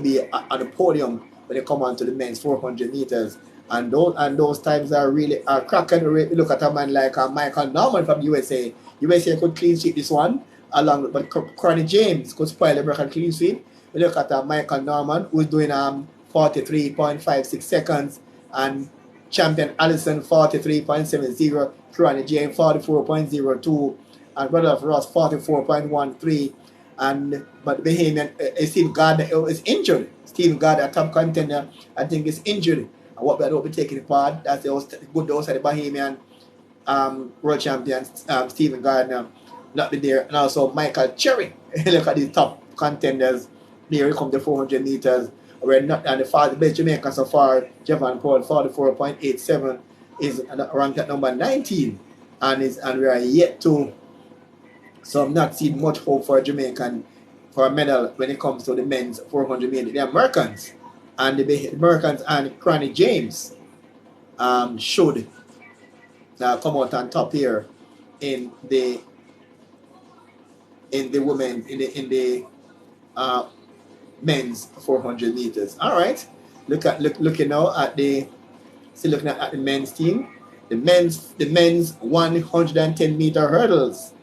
be on the podium when they come on to the men's 400 meters. And those times are really cracking. Look at a man like Michael Norman from USA. USA could clean sweep this one, along but Corny James could spoil the American clean sweep. We look at Michael Norman, who's doing 43.56 seconds, and champion Allison 43.70, Corny James 44.02, and Rudolph Ross 44.13. And but Bahamian Steve Gardner is injured. Steve Gardner, a top contender, I think is injured. And what we will be taking part, that's the good dose of the Bahamian world champion Stephen Gardner not be there, and also Michael Cherry. Look at these top contenders. There come the 400 meters. We're not and the best Jamaican so far. Javon Paul 44.87 is ranked at number 19, and we are yet to. So I'm not seeing much hope for Jamaican for a medal when it comes to the men's 400 meters. The Americans and Cronny James should come out on top here in the women in the men's 400 meters. All right, looking now at looking at the men's team. The men's 110 meter hurdles.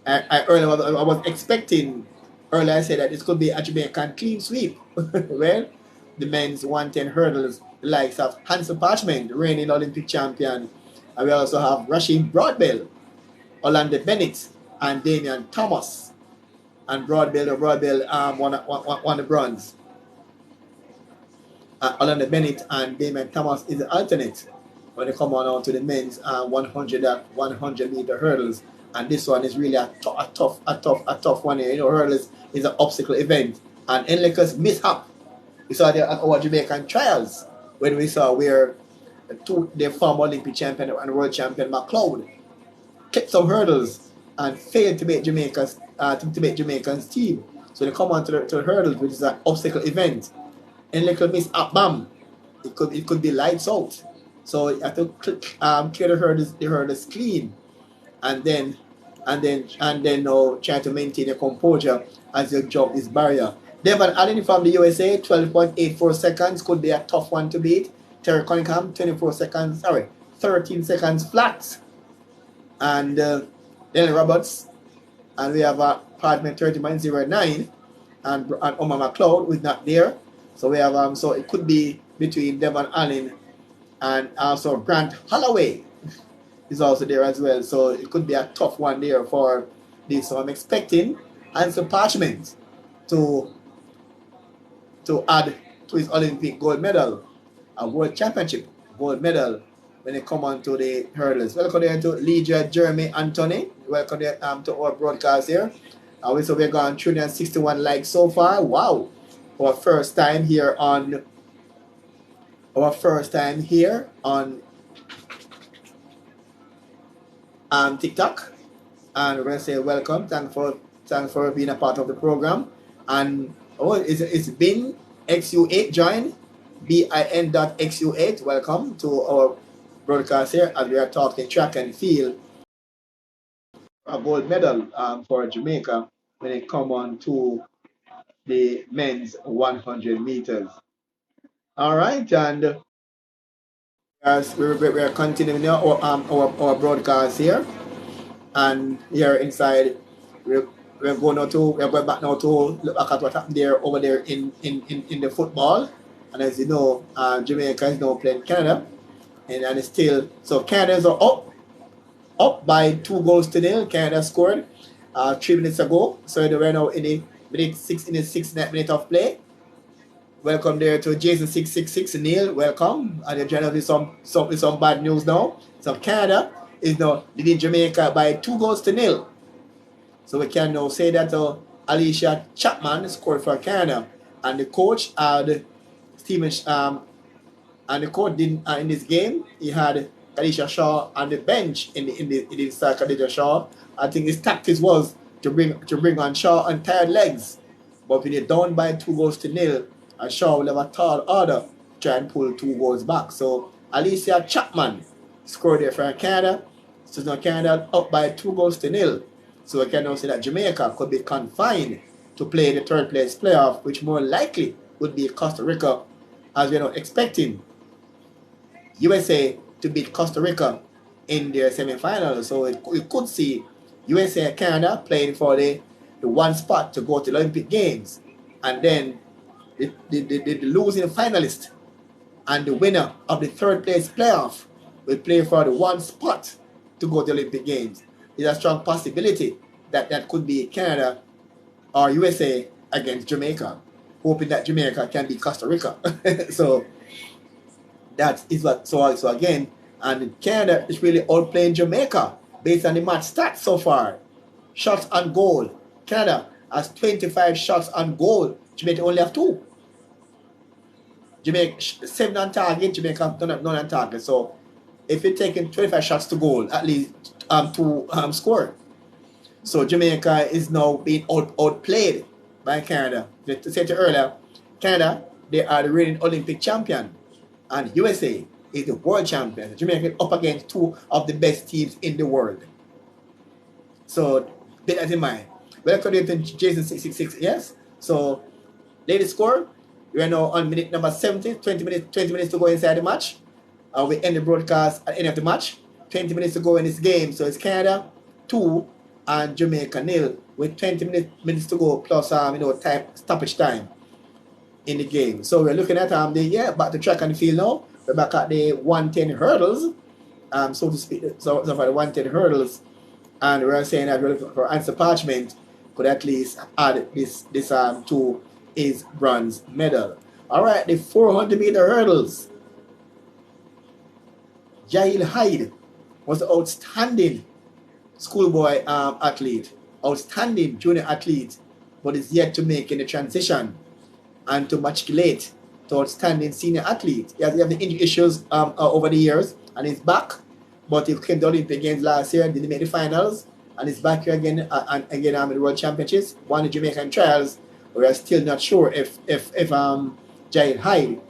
I was expecting earlier. I said that this could be a Jamaican clean sweep. Well, the men's 110 hurdles, the likes of Hansel Parchment, the reigning Olympic champion, and we also have Rashid Broadbell, Orlando Bennett, and Damian Thomas. And Broadbell won the bronze. Orlando Bennett and Damian Thomas is the alternate when they come on to the men's 100 meter hurdles. And this one is really a tough one here. You know, hurdles is an obstacle event. And Enleka's mishap. We saw there at our Jamaican trials when we saw where the former Olympic champion and world champion McLeod kept some hurdles and failed to make Jamaica's team. So they come on to the hurdles, which is an obstacle event. Enleka mishap, bam. It could be lights out. So you have to clear the hurdles clean, and then and then now try to maintain your composure as you jump this barrier. Devon Allen from the USA, 12.84 seconds, could be a tough one to beat. Terry Cunningham, 13 seconds flat. And Daniel Roberts, and we have a Partment 30.09, and Omar McLeod, who is not there. So we have so it could be between Devon Allen and also Grant Holloway is also there as well. So it could be a tough one there for this. So I'm expecting Ansel Parchment to add to his Olympic gold medal, a world championship gold medal when it come on to the hurdles. Welcome there to Legia Jeremy Anthony. Welcome there to our broadcast here. So we're going 361 likes so far. Wow. Our first time here on TikTok, and we're gonna say welcome. Thanks for being a part of the program. And it's been XU8 join, bin.xu8. Welcome to our broadcast here as we are talking track and field, a gold medal for Jamaica when it come on to the men's 100 meters. All right, and as we're continuing our broadcast here, and here inside we're going back now to look back at what happened over there in the football. And as you know, Jamaica is now playing Canada, and it's still so Canada's are up by 2-0. Canada scored 3 minutes ago, so they were now in the sixth minute of play. Welcome there to Jason 666 Neil. Welcome, and you're trying to do some bad news now. So Canada is now leading Jamaica by 2-0. So we can now say that Alicia Chapman scored for Canada, and the coach had Stephen and the coach didn't in this game. He had Khadijah Shaw on the bench in the start. Khadijah Shaw, I think his tactics was to bring on Shaw on tired legs, but when you're down by 2-0, and Shaw will have a tall order to try and pull 2 goals back. So Alicia Chapman scored there for Canada. So now Canada up by 2-0. So we can now say that Jamaica could be confined to play the third place playoff, which more likely would be Costa Rica, as we're not expecting USA to beat Costa Rica in their semi-finals. So we could see USA and Canada playing for the one spot to go to the Olympic Games, and then the losing finalist and the winner of the third place playoff will play for the one spot to go to the Olympic Games. There's a strong possibility that could be Canada or USA against Jamaica, hoping that Jamaica can beat Costa Rica. So that is what. So again, and Canada is really outplaying Jamaica based on the match stats so far. Shots on goal, Canada has 25 shots on goal. Jamaica only have 2. Jamaica 7 on target. Jamaica none on target. So if you're taking 25 shots to goal, at least 2 score. So Jamaica is now being outplayed by Canada. To say it earlier, Canada, they are the reigning Olympic champion, and USA is the world champion. Jamaica up against 2 of the best teams in the world. So bear that in mind. Welcome to Jason 666. Yes. So ladies score. We are now on minute number 70. 20 minutes to go inside the match. We end the broadcast at the end of the match. 20 minutes to go in this game. So it's Canada 2 and Jamaica 0 with 20 minutes to go plus stoppage time in the game. So we're looking at back to track and field now. We're back at the 110 hurdles, so to speak. So for the 110 hurdles, and we're saying that we're looking for Answer Parchment could at least add this to his bronze medal. All right, the 400-meter hurdles. Jail Hyde was an outstanding schoolboy athlete, outstanding junior athlete, but is yet to make the transition and to matriculate to outstanding senior athlete. He has the injury issues over the years, and he's back, but he came to the Olympic Games last year, didn't make the finals, and he's back here again and again in the World Championships, won the Jamaican trials. We are still not sure if Jail Hyde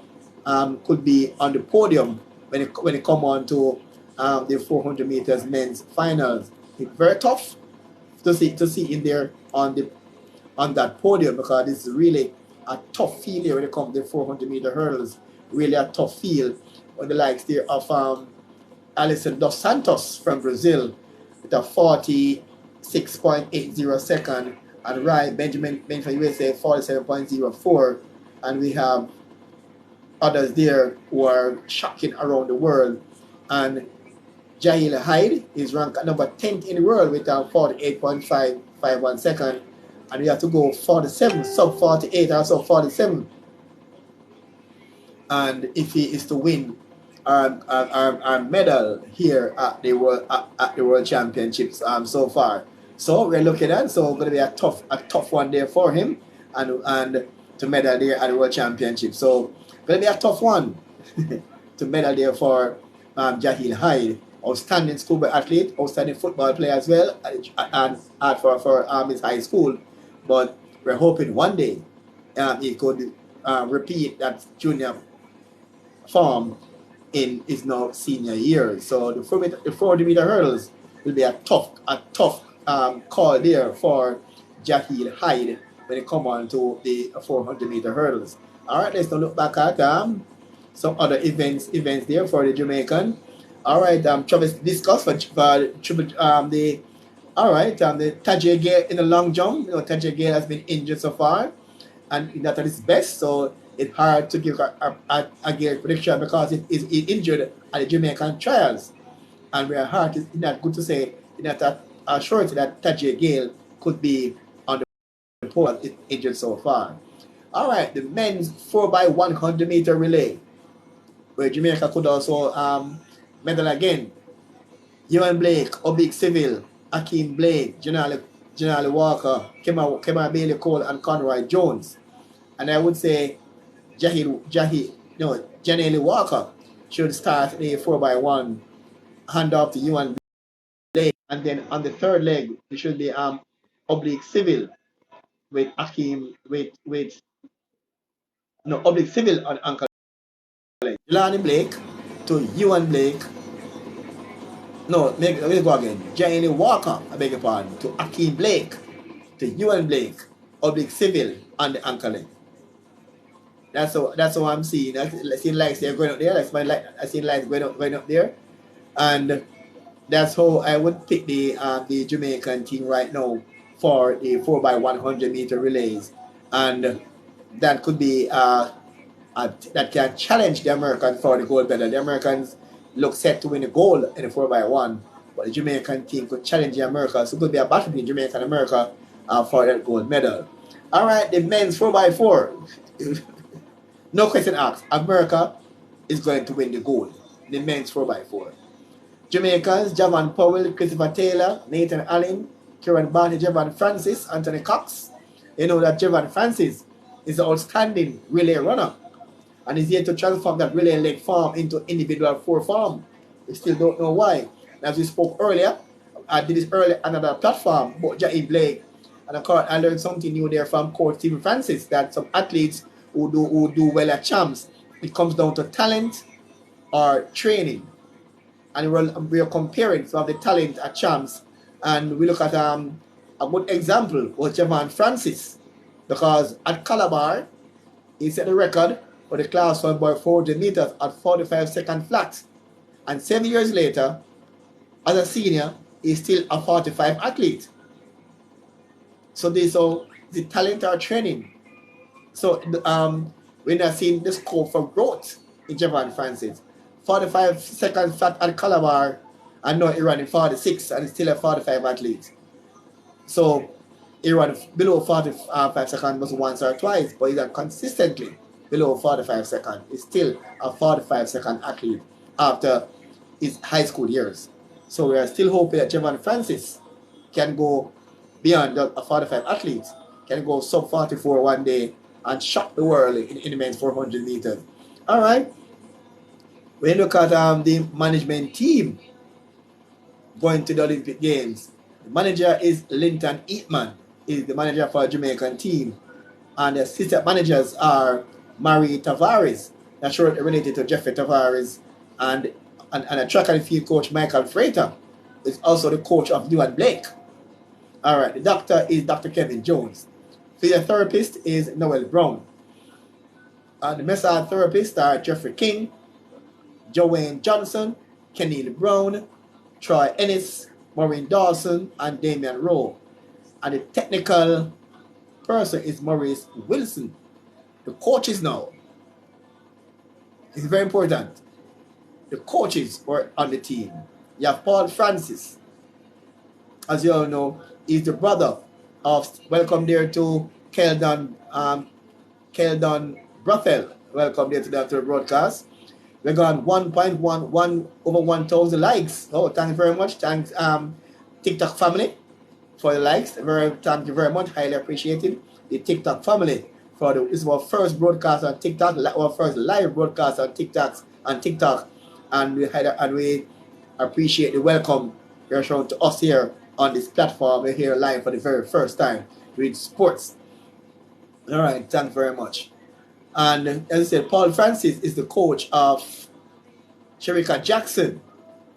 could be on the podium when it come on to the 400 meters men's finals. It's very tough, to see in there on that podium, because it's really a tough field here when it comes to the 400-meter hurdles. Really a tough field. On the likes there of Alison dos Santos from Brazil with a 46.80 second, and Benjamin from USA 47.04, and we have others there who are shocking around the world. And Jahil Hyde is ranked at number 10th in the world with a 48.551 second, and we have to go 47, sub 48 or sub 47. And if he is to win our medal here at the World Championships so far. So we're looking at, so going to be a tough one there for him, and to medal there at the World Championship. So going to be a tough one to medal there for Jahil Hyde. Outstanding schoolboy athlete, outstanding football player as well, and for his high school. But we're hoping one day he could repeat that junior form in his now senior year. So the 400-meter hurdles will be a tough call there for Jahil Hyde when it come on to the 400-meter hurdles. All right, let's now look back at some other events there for the Jamaican. All right, Travis discussed for the Tajay Gale in the long jump. Tajay Gale has been injured so far, and not at his best, so it's hard to give a Gale prediction because he's injured at the Jamaican trials, and we are hard. It's not good to say. It's not sure that Tajay Gale could be on the pole. It's injured so far. All right, the men's 4x100-meter relay, where Jamaica could also medal again. Ewan Blake, Obik Civil, Akeem Blake, Janali Walker, Kema Bailey Cole, and Conroy Jones. And I would say Janelle Walker should start the 4x1, hand off to Ewan Blake, and then on the third leg it should be Oblique Civil with Akeem Oblique Civil on Uncle Jelani Blake to Ewan Blake. No, let me go again. Janelle Walker, I beg your pardon, to Akeem Blake, to Ewan Blake, Oblique Civil on the ankle leg. That's how I'm seeing. I see lights there going up there. That's my light. I see lights going up there, and that's how I would pick the Jamaican team right now for the 4x100-meter relays, and that could be that can challenge the Americans for the gold medal. The Americans look set to win the gold in the 4x1, but the Jamaican team could challenge the Americans. So it could be a battle between Jamaica and America for that gold medal. All right, the men's 4x4. No question asked. America is going to win the gold. The men's 4x4. Jamaicans, Javon Powell, Christopher Taylor, Nathan Allen, Kieran Barney, Javon Francis, Anthony Cox. You know that Javon Francis is an outstanding relay runner, and is here to transform that relay leg form into individual 4 form. We still don't know why. As we spoke earlier, I did this earlier on another platform about Jahil Blake, and I learned something new there from Coach Stephen Francis, that some athletes who do well at champs, it comes down to talent or training. And we are comparing some of the talent at champs, and we look at a good example was Javon Francis, because at Calabar he set the record for the class 1 by 400 meters at 45 seconds flat, and 7 years later as a senior he's still a 45 athlete. So the talent or training. So we're not seeing the scope for growth in Javon Francis. 45 seconds flat at Calabar, and now he running 46 and still a 45 athlete. So he ran below 45 seconds once or twice, but he's consistently below 45 seconds. He's still a 45 second athlete after his high school years. So we are still hoping that Javon Francis can go beyond a 45 athlete, can go sub 44 one day and shock the world in the men's 400 meters. All right. When you look at the management team going to the Olympic Games, the manager is Linton Eatman, is the manager for the Jamaican team, and the assistant managers are Marie Tavares, that's related to Jeffrey Tavares, and a track and field coach Michael Frater is also the coach of Ewan Blake. All right, the doctor is Dr. Kevin Jones. Physiotherapist is Noel Brown. And the massage therapists are Jeffrey King, Joanne Johnson, Kenny Brown, Troy Ennis, Maureen Dawson, and Damian Rowe. And the technical person is Maurice Wilson. The coaches now. It's very important. The coaches were on the team. You have Paul Francis. As you all know, he's the brother of, welcome there to Keldon Brothel. Welcome there to the broadcast. We're gone 1.11 over 1,000 likes. Oh, thank you very much. Thanks, TikTok family, for the likes. Thank you very much. Highly appreciated. The TikTok family for this is our first broadcast on TikTok, our first live broadcast on TikTok, and we appreciate the welcome you're shown to us here on this platform. We're here live for the very first time with sports. All right, thank you very much. And as I said, Paul Francis is the coach of Sherika Jackson,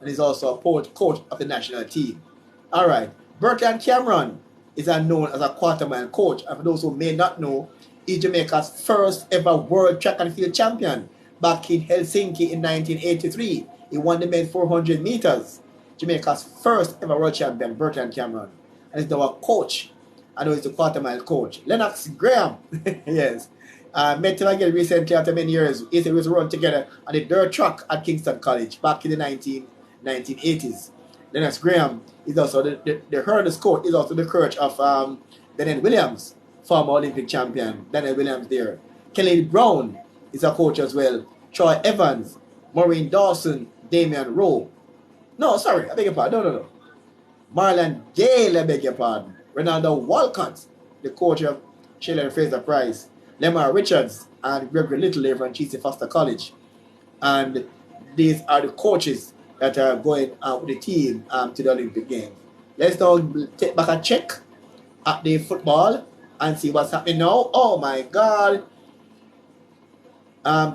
and he's also a coach of the national team. All right, Bertrand Cameron is known as a quartermile coach. And for those who may not know, he's Jamaica's first ever world track and field champion back in Helsinki in 1983. He won the men's 400 meters. Jamaica's first ever world champion, Bertrand Cameron. And he's now a coach. I know he's the quartermile coach. Lennox Graham, yes. Met him again recently after many years. He said we was run together on the dirt track at Kingston College back in the 1980s. Lennox Graham is also the hurdles coach, is also the coach of Daniel Williams, former Olympic champion. Daniel Williams there. Kelly Brown is a coach as well. Troy Evans, Maureen Dawson, Damian Rowe. No, sorry, I beg your pardon. No. Marlon Gale, I beg your pardon. Ronaldo Walcott, the coach of Shelley and Fraser Price. Lemar Richards and Gregory Little from Chelsea Foster College. And these are the coaches that are going out with the team to the Olympic Games. Let's now take back a check at the football and see what's happening now. Oh my God.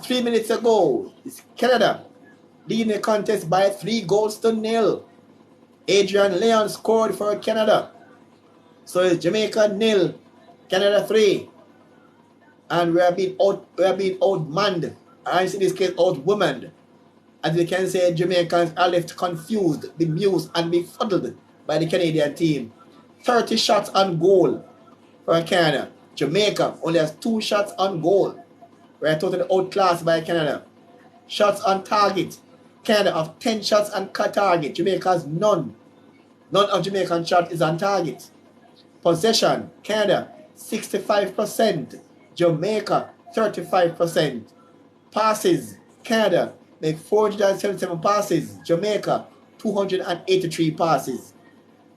3 minutes ago, it's Canada leading the contest by 3-0. Adrian Leon scored for Canada. So it's Jamaica 0, Canada 3. And we are being outmanned, and in this case outwomaned. As you can say, Jamaicans are left confused, bemused, and befuddled by the Canadian team. 30 shots on goal for Canada. Jamaica only has 2 shots on goal. We are totally outclassed by Canada. Shots on target. Canada have 10 shots on target. Jamaica has none. None of Jamaican shots is on target. Possession, Canada 65%. Jamaica 35%. Passes, Canada make 477 passes. Jamaica 283 passes.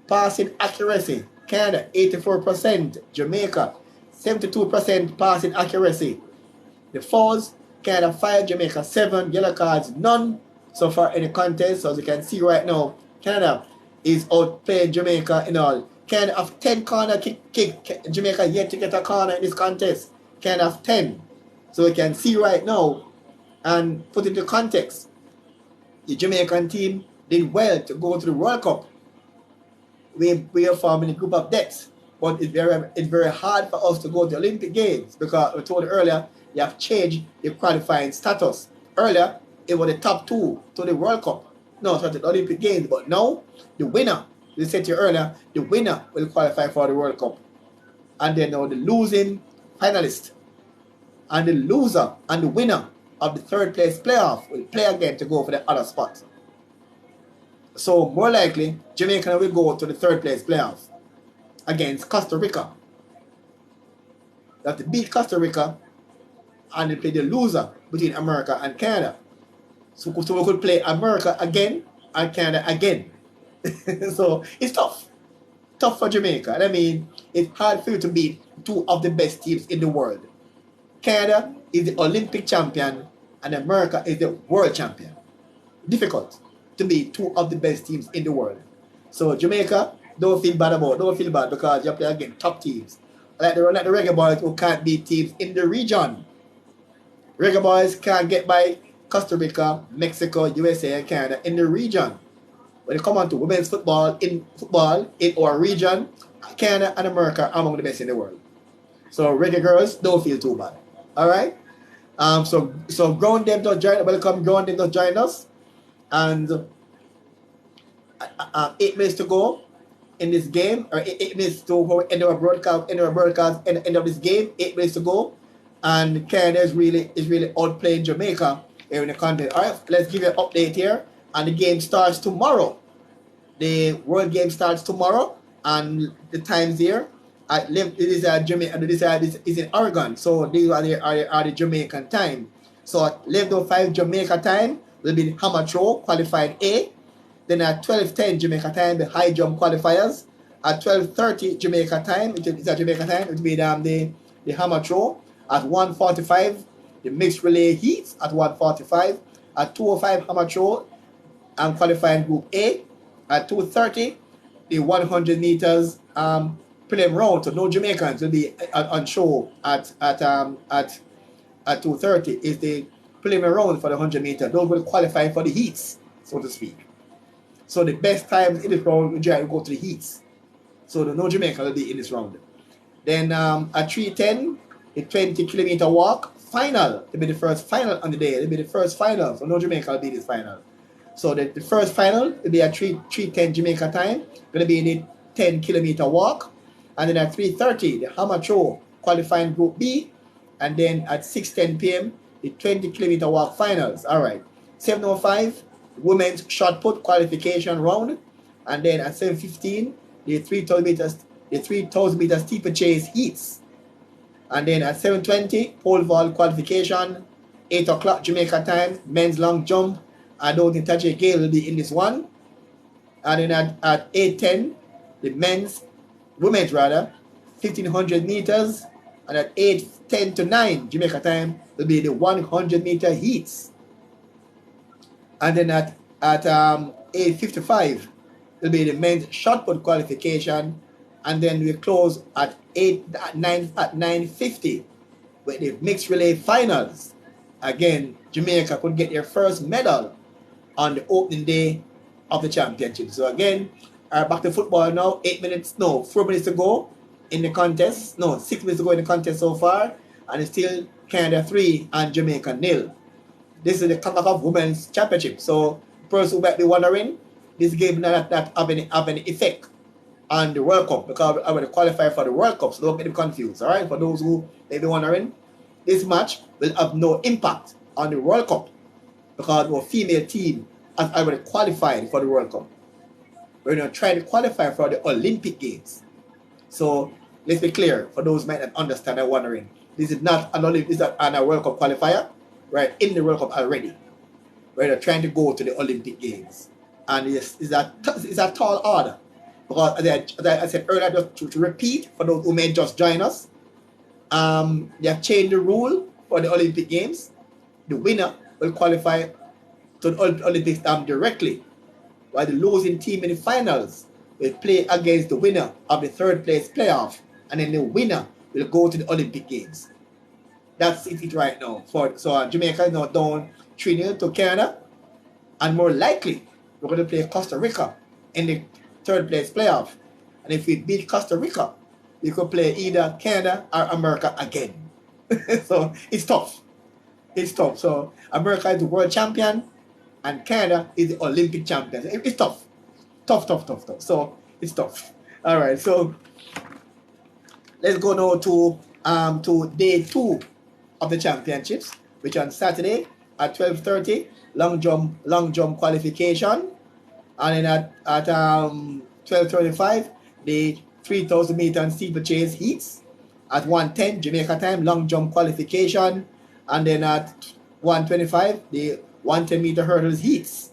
Passing accuracy, Canada 84%. Jamaica 72% passing accuracy. The fouls, Canada 5, Jamaica 7. Yellow cards none so far in the contest. So as you can see right now, Canada is outplaying Jamaica in all. Canada have 10 corner kick. Jamaica yet to get a corner in this contest. Canada have 10. So you can see right now and put into context. The Jamaican team did well to go to the World Cup. We are forming a group of deaths. But it's very hard for us to go to the Olympic Games because we told you earlier, you have changed the qualifying status. Earlier, it was the top 2 to the World Cup. No, it's not the Olympic Games. But now, the winner, we said to you earlier, the winner will qualify for the World Cup. And then now the losing finalist and the loser and the winner of the 3rd place playoff will play again to go for the other spot. So more likely, Jamaica will go to the 3rd place playoff against Costa Rica. They have to beat Costa Rica and they play the loser between America and Canada. So we could play America again and Canada again. So it's tough. Tough for Jamaica. I mean, it's hard for you to beat 2 of the best teams in the world. Canada is the Olympic champion and America is the world champion. Difficult to beat 2 of the best teams in the world. So Jamaica, don't feel bad because you play against top teams. Like the Reggae Boys who can't beat teams in the region. Reggae Boys can't get by Costa Rica, Mexico, USA, and Canada in the region. When it comes on to women's football in our region, Canada and America are among the best in the world. So reggae girls, don't feel too bad. All right. So ground them to join. Welcome, ground them to join us, and 8 minutes to go in this game, or 8 minutes to end of broadcast, end of this game. 8 minutes to go, and Canada is really outplaying Jamaica here in the content. All right, let's give you an update here, and the game starts tomorrow. The World Game starts tomorrow, and the times here. This is in Oregon, so these are the Jamaican time. So at 11:05 Jamaica time will be the hammer throw qualified A. Then at 12:10 Jamaica time, the high jump qualifiers. At 12:30 Jamaica time, it will be the hammer throw. At 1:45, the mixed relay heats at 1:45. At 2:05 hammer throw and qualifying group A. At 2:30, the 100 meters prelim round. So no Jamaicans will be on show at 2:30 is the preliminary round for the 100 meters. Those will qualify for the heats, so to speak. So the best times in this round will go to the heats. So the no Jamaica will be in this round. Then at 3:10, the 20-kilometer walk final. It'll be the first final on the day. It'll be the first final. So no Jamaica will be this final. So the first final will be at 3:10 Jamaica time. Going to be the 10-kilometer walk. And then at 3:30, the hammer throw qualifying group B. And then at 6:10 p.m., the 20-kilometer walk finals. All right. 7:05, women's shot put qualification round. And then at 7:15, the 3,000 meter steeplechase heats. And then at 7:20, pole vault qualification. 8 o'clock Jamaica time, men's long jump. I don't think Tajay Gale will be in this one. And then at 8:10, the women's 1,500 meters. And at 8:10 to 9 Jamaica time will be the 100 meter heats. And then at 8:55 will be the men's shot put qualification. And then we close at 9:50 with the mixed relay finals. Again, Jamaica could get their first medal on the opening day of the championship. So again, back to football now. 4 minutes to go in the contest. 6 minutes to go in the contest so far. And it's still Canada 3 and Jamaica 0. This is the CONCACAF Women's Championship. So the person who might be wondering, this game not have any effect on the World Cup, because I will qualify for the World Cup, so don't get them confused. All right, for those who may be wondering, this match will have no impact on the World Cup, because our female team has already qualified for the World Cup. We're not trying to qualify for the Olympic Games. So let's be clear, for those who might not understand and wondering, this is not a World Cup qualifier. We're in the World Cup already. We're not trying to go to the Olympic Games, and it's a tall order. Because as I said earlier, just to repeat, for those who may just join us, they have changed the rule for the Olympic Games. The winner will qualify to the Olympics directly, while the losing team in the finals will play against the winner of the third place playoff, and then the winner will go to the Olympic Games. That's it right now. So Jamaica is now down 3-0 to Canada, and more likely we're going to play Costa Rica in the third place playoff. And if we beat Costa Rica, we could play either Canada or America again. So it's tough. So America is the world champion and Canada is the Olympic champion. It's tough. Tough. So it's tough. All right, so let's go now to day 2 of the championships, which on Saturday at 12:30, long jump qualification. And then at 12:35, the 3,000 meter steeplechase heats. At 1:10 Jamaica time, long jump qualification. And then at 1:25, the 110 meter hurdles heats.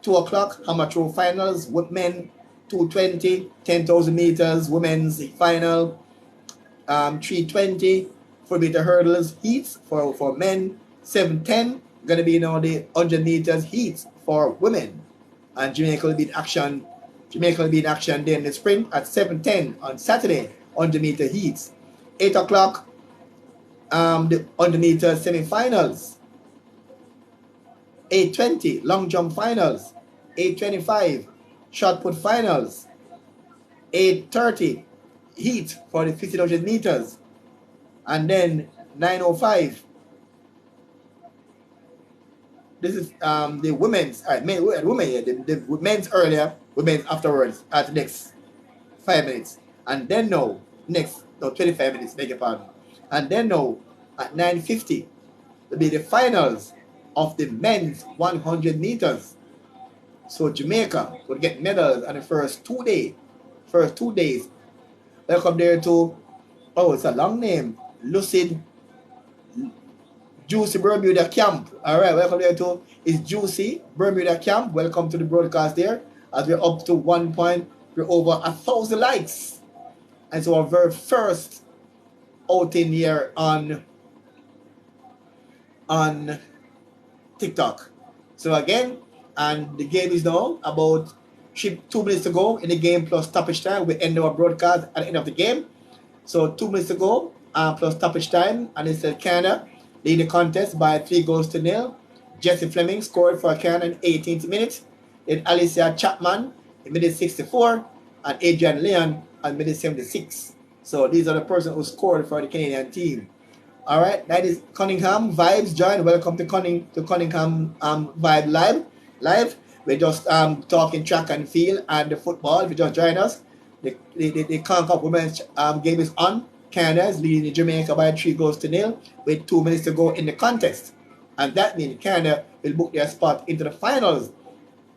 2 o'clock hammer throw finals with men. 2:20 10,000 meters women's final. 3:20 4-meter hurdles heats for men. 7:10 gonna be now the 100 meters heats for women. And Jamaica will be in action. Then in the sprint at 7:10 on Saturday, 100 meter heats. 8 o'clock, the 100 meter semi-finals. 8:20 long jump finals. 8:25 shot put finals. 8:30 heat for the 1500 meters. And then 9:05. This is the women's, women, yeah, the men's earlier, women's afterwards at the next 5 minutes. And then no, 25 minutes, beg your pardon. And then no, at 9:50 will be the finals of the men's 100 meters. So Jamaica would get medals on the first 2 days. Welcome there to, it's a long name, Lucid Juicy Bermuda Camp. All right, welcome there to is Juicy Bermuda Camp. Welcome to the broadcast there, as we're up to we're over 1,000 likes. And so our very first outing here on TikTok. So again, and the game is now about 2 minutes to go in the game plus stoppage time. We end our broadcast at the end of the game. So 2 minutes to go plus stoppage time, and it's Canada lead the contest by 3-0. Jesse Fleming scored for Canada in 18th minute. Then Alicia Chapman in minute 64, and Adrian Leon in minute 76. So these are the persons who scored for the Canadian team. All right, that is Cunningham Vibes. Join. Welcome to Cunningham Vibe Live. We're just talking track and field and the football. If you just join us, the CONCACAF Women's game is on. Canada is leading Jamaica by 3-0 with 2 minutes to go in the contest. And that means Canada will book their spot into the finals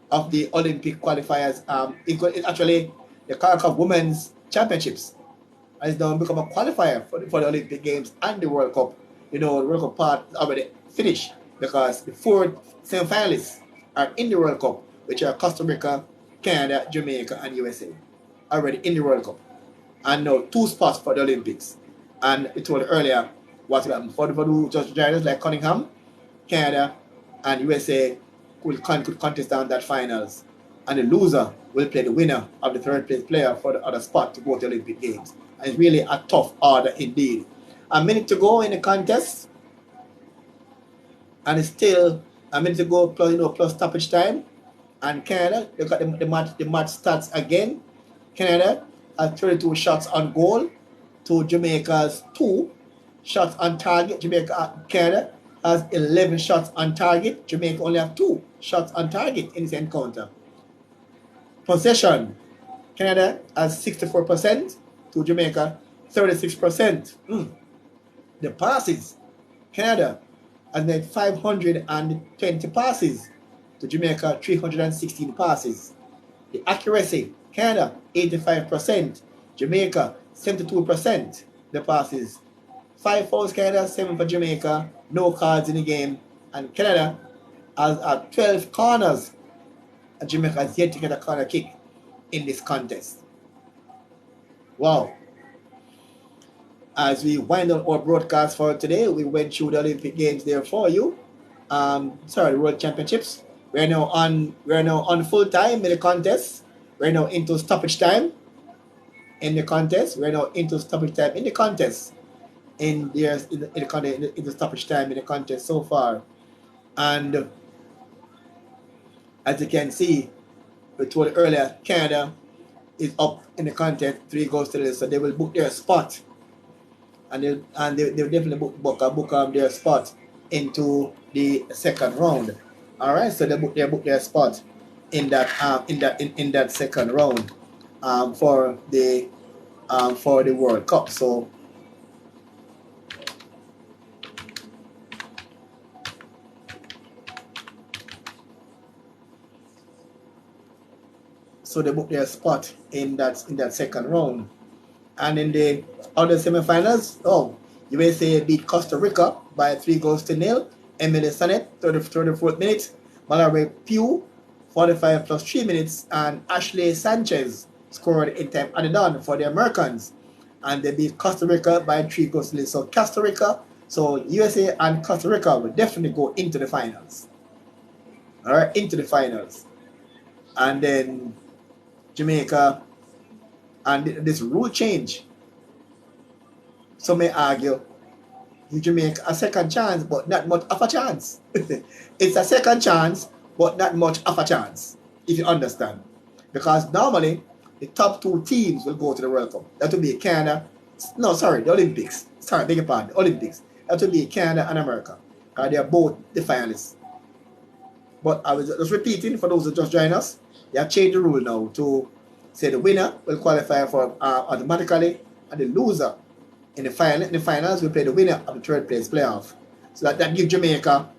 of the Olympic qualifiers. It's actually the CONCACAF Women's Championships. And it's now become a qualifier for the Olympic Games and the World Cup. You know, the World Cup part is already finished because the 4 semi-finalists are in the World Cup, which are Costa Rica, Canada, Jamaica, and USA. Already in the World Cup. And now 2 spots for the Olympics. And we told earlier what's happened for the who just joined us, like Cunningham, Canada, and USA could contest down that finals. And the loser will play the winner of the 3rd place player for the other spot to go to the Olympic Games. And it's really a tough order indeed. A minute to go in the contest. And it's still a minute to go plus stoppage time. And Canada, look at the match stats again. Canada has 32 shots on goal to Jamaica's 2 shots on target. Canada has 11 shots on target. Jamaica only have 2 shots on target in this encounter. Possession, Canada has 64% to Jamaica 36%. The passes, Canada has made 520 passes to Jamaica 316 passes. The accuracy, Canada 85%, Jamaica 72%. The passes, 5 fouls Canada, 7 for Jamaica, no cards in the game, and Canada has 12 corners. And Jamaica has yet to get a corner kick in this contest. Wow. As we wind up our broadcast for today, we went through the Olympic Games there for you. The World Championships. We're now on full time in the contest. We're now into stoppage time in the contest. We're now into stoppage time in the contest. In the stoppage time in the contest so far. And as you can see, we told earlier, Canada is up in the contest 3-0, so they will book their spot. And they'll definitely book their spot into the second round. All right, so they book their spot in that second round for the World Cup. So they book their spot in that second round. And in the other semifinals, USA beat Costa Rica by 3-0. Emily Sonnett, 34th minute. Mallory Pugh, 45 plus 3 minutes. And Ashley Sanchez scored in time added on for the Americans. And they beat Costa Rica by 3-0. So USA and Costa Rica will definitely go into the finals. All right, into the finals. And then Jamaica, and this rule change. Some may argue give Jamaica a second chance, but not much of a chance. It's a second chance, but not much of a chance, if you understand. Because normally, the top 2 teams will go to the World Cup. That will be Canada. No, sorry, the Olympics. Sorry, beg your pardon, the Olympics. That will be Canada and America. They are both the finalists. But I was just repeating for those who just joined us, they have changed the rule now to say the winner will qualify for automatically, and the loser in the finals will play the winner of the third place playoff. So that gives Jamaica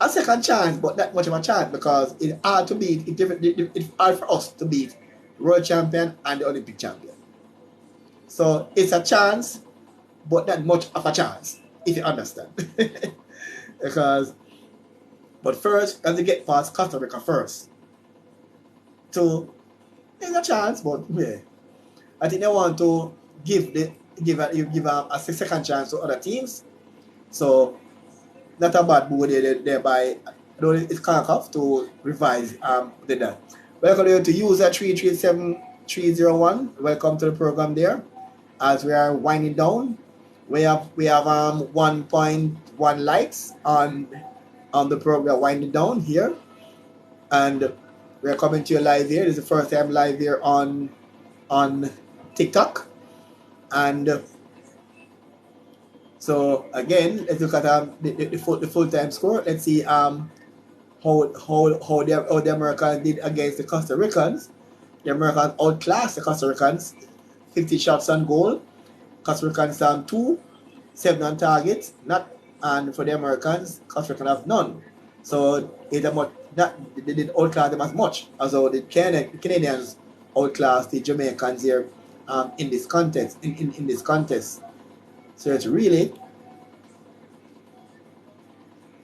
a second chance, but not much of a chance because it's hard to beat. It's hard for us to beat the world champion and the Olympic champion. So it's a chance, but not much of a chance, if you understand. But first, you have to get past Costa Rica first. So there's a chance, but yeah, I think they want to give a second chance to other teams. So not a bad move thereby. It's kind of to revise that. Welcome to user 337301. Welcome to the program there. As we are winding down, we have 1.1 likes on the program. We are winding down here, and we are coming to you live here. This is the first time live here on TikTok, and so again, let's look at the full time score. Let's see how the Americans did against the Costa Ricans. The Americans outclassed the Costa Ricans, 50 shots on goal. Costa Ricans 2, 7 on target. And for the Americans, Costa Ricans have none. So they did outclass them as much as though the Canadians outclassed the Jamaicans here in this contest. In this contest. So it's really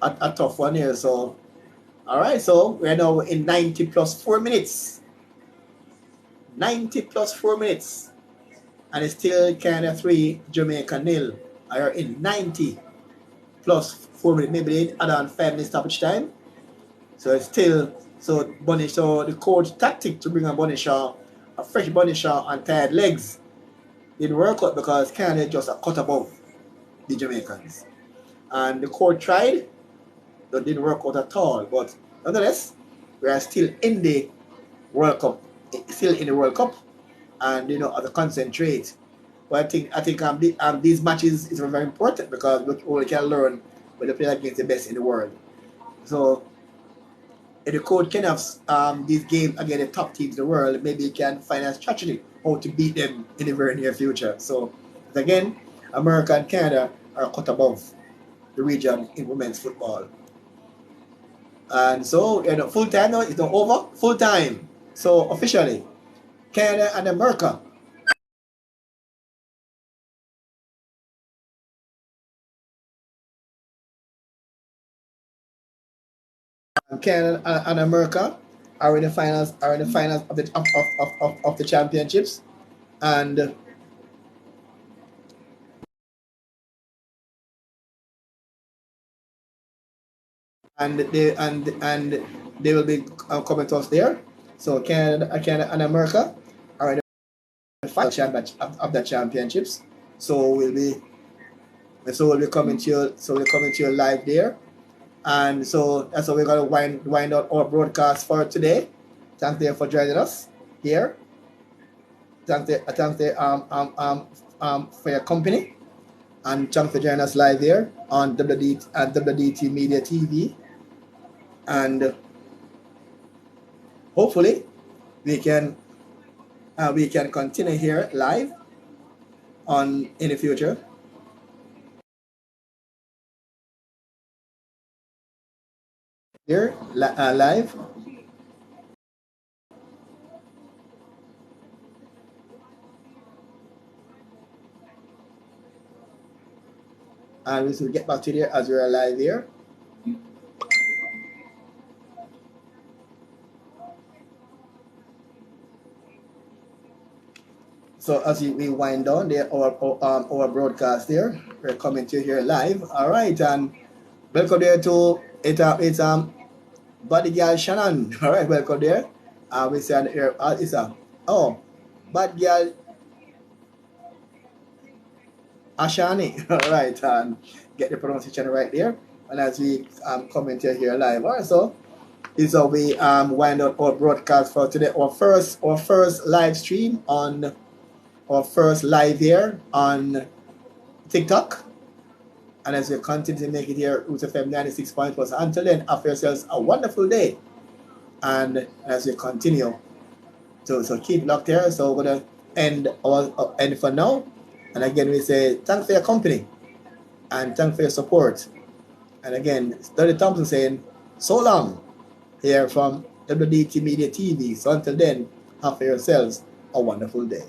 a tough one here. So, all right. So we're now in 90 plus 4 minutes. 90 plus 4 minutes. And it's still Canada 3, Jamaica 0. I are in 90 plus 4 minutes. Maybe they add on 5 minutes stoppage time. So it's still, so the coach tactic to bring a fresh Bunny Shaw on tired legs didn't work out because Canada just a cut above the Jamaicans. And the coach tried, but didn't work out at all. But nonetheless, we are still in the World Cup. And as a concentrate. But I think these matches is very important because we only can learn when they play against the best in the world. So if the coach can have these games against the top teams in the world, maybe he can find a strategy how to beat them in the very near future. So again, America and Canada are cut above the region in women's football. And so full time now, it's not over. Full time. So officially, Canada and America Canada and America are in the finals of the championships, and they will be coming to us there. So Canada and America are in the final of the championships. So we'll be coming to you live there. And so that's how we're going to wind out our broadcast for today. Thank you for joining us here. Thank you for your company, and thanks for joining us live here on WDT Media TV. And hopefully we can continue here live in the future. Here live. And we will get back to there as we are live here. So as we wind down there, our broadcast there, we're coming to here live. All right, and welcome there to it's Buddy Girl Shannon. All right, welcome there. We say here it's Bad Girl Ashani. All right, and get the pronunciation right there. And as we comment here live, all right, so This is how we wind up our broadcast for today. Our first live stream on our first live here on TikTok. And as we continue to make it here, Root FM 96.1. Until then, have yourselves a wonderful day. And as we continue to keep locked here, so we're gonna end for now. And again, we say thanks for your company and thanks for your support. And again, Study Thompson saying so long here from WDT Media TV. So until then, have yourselves a wonderful day.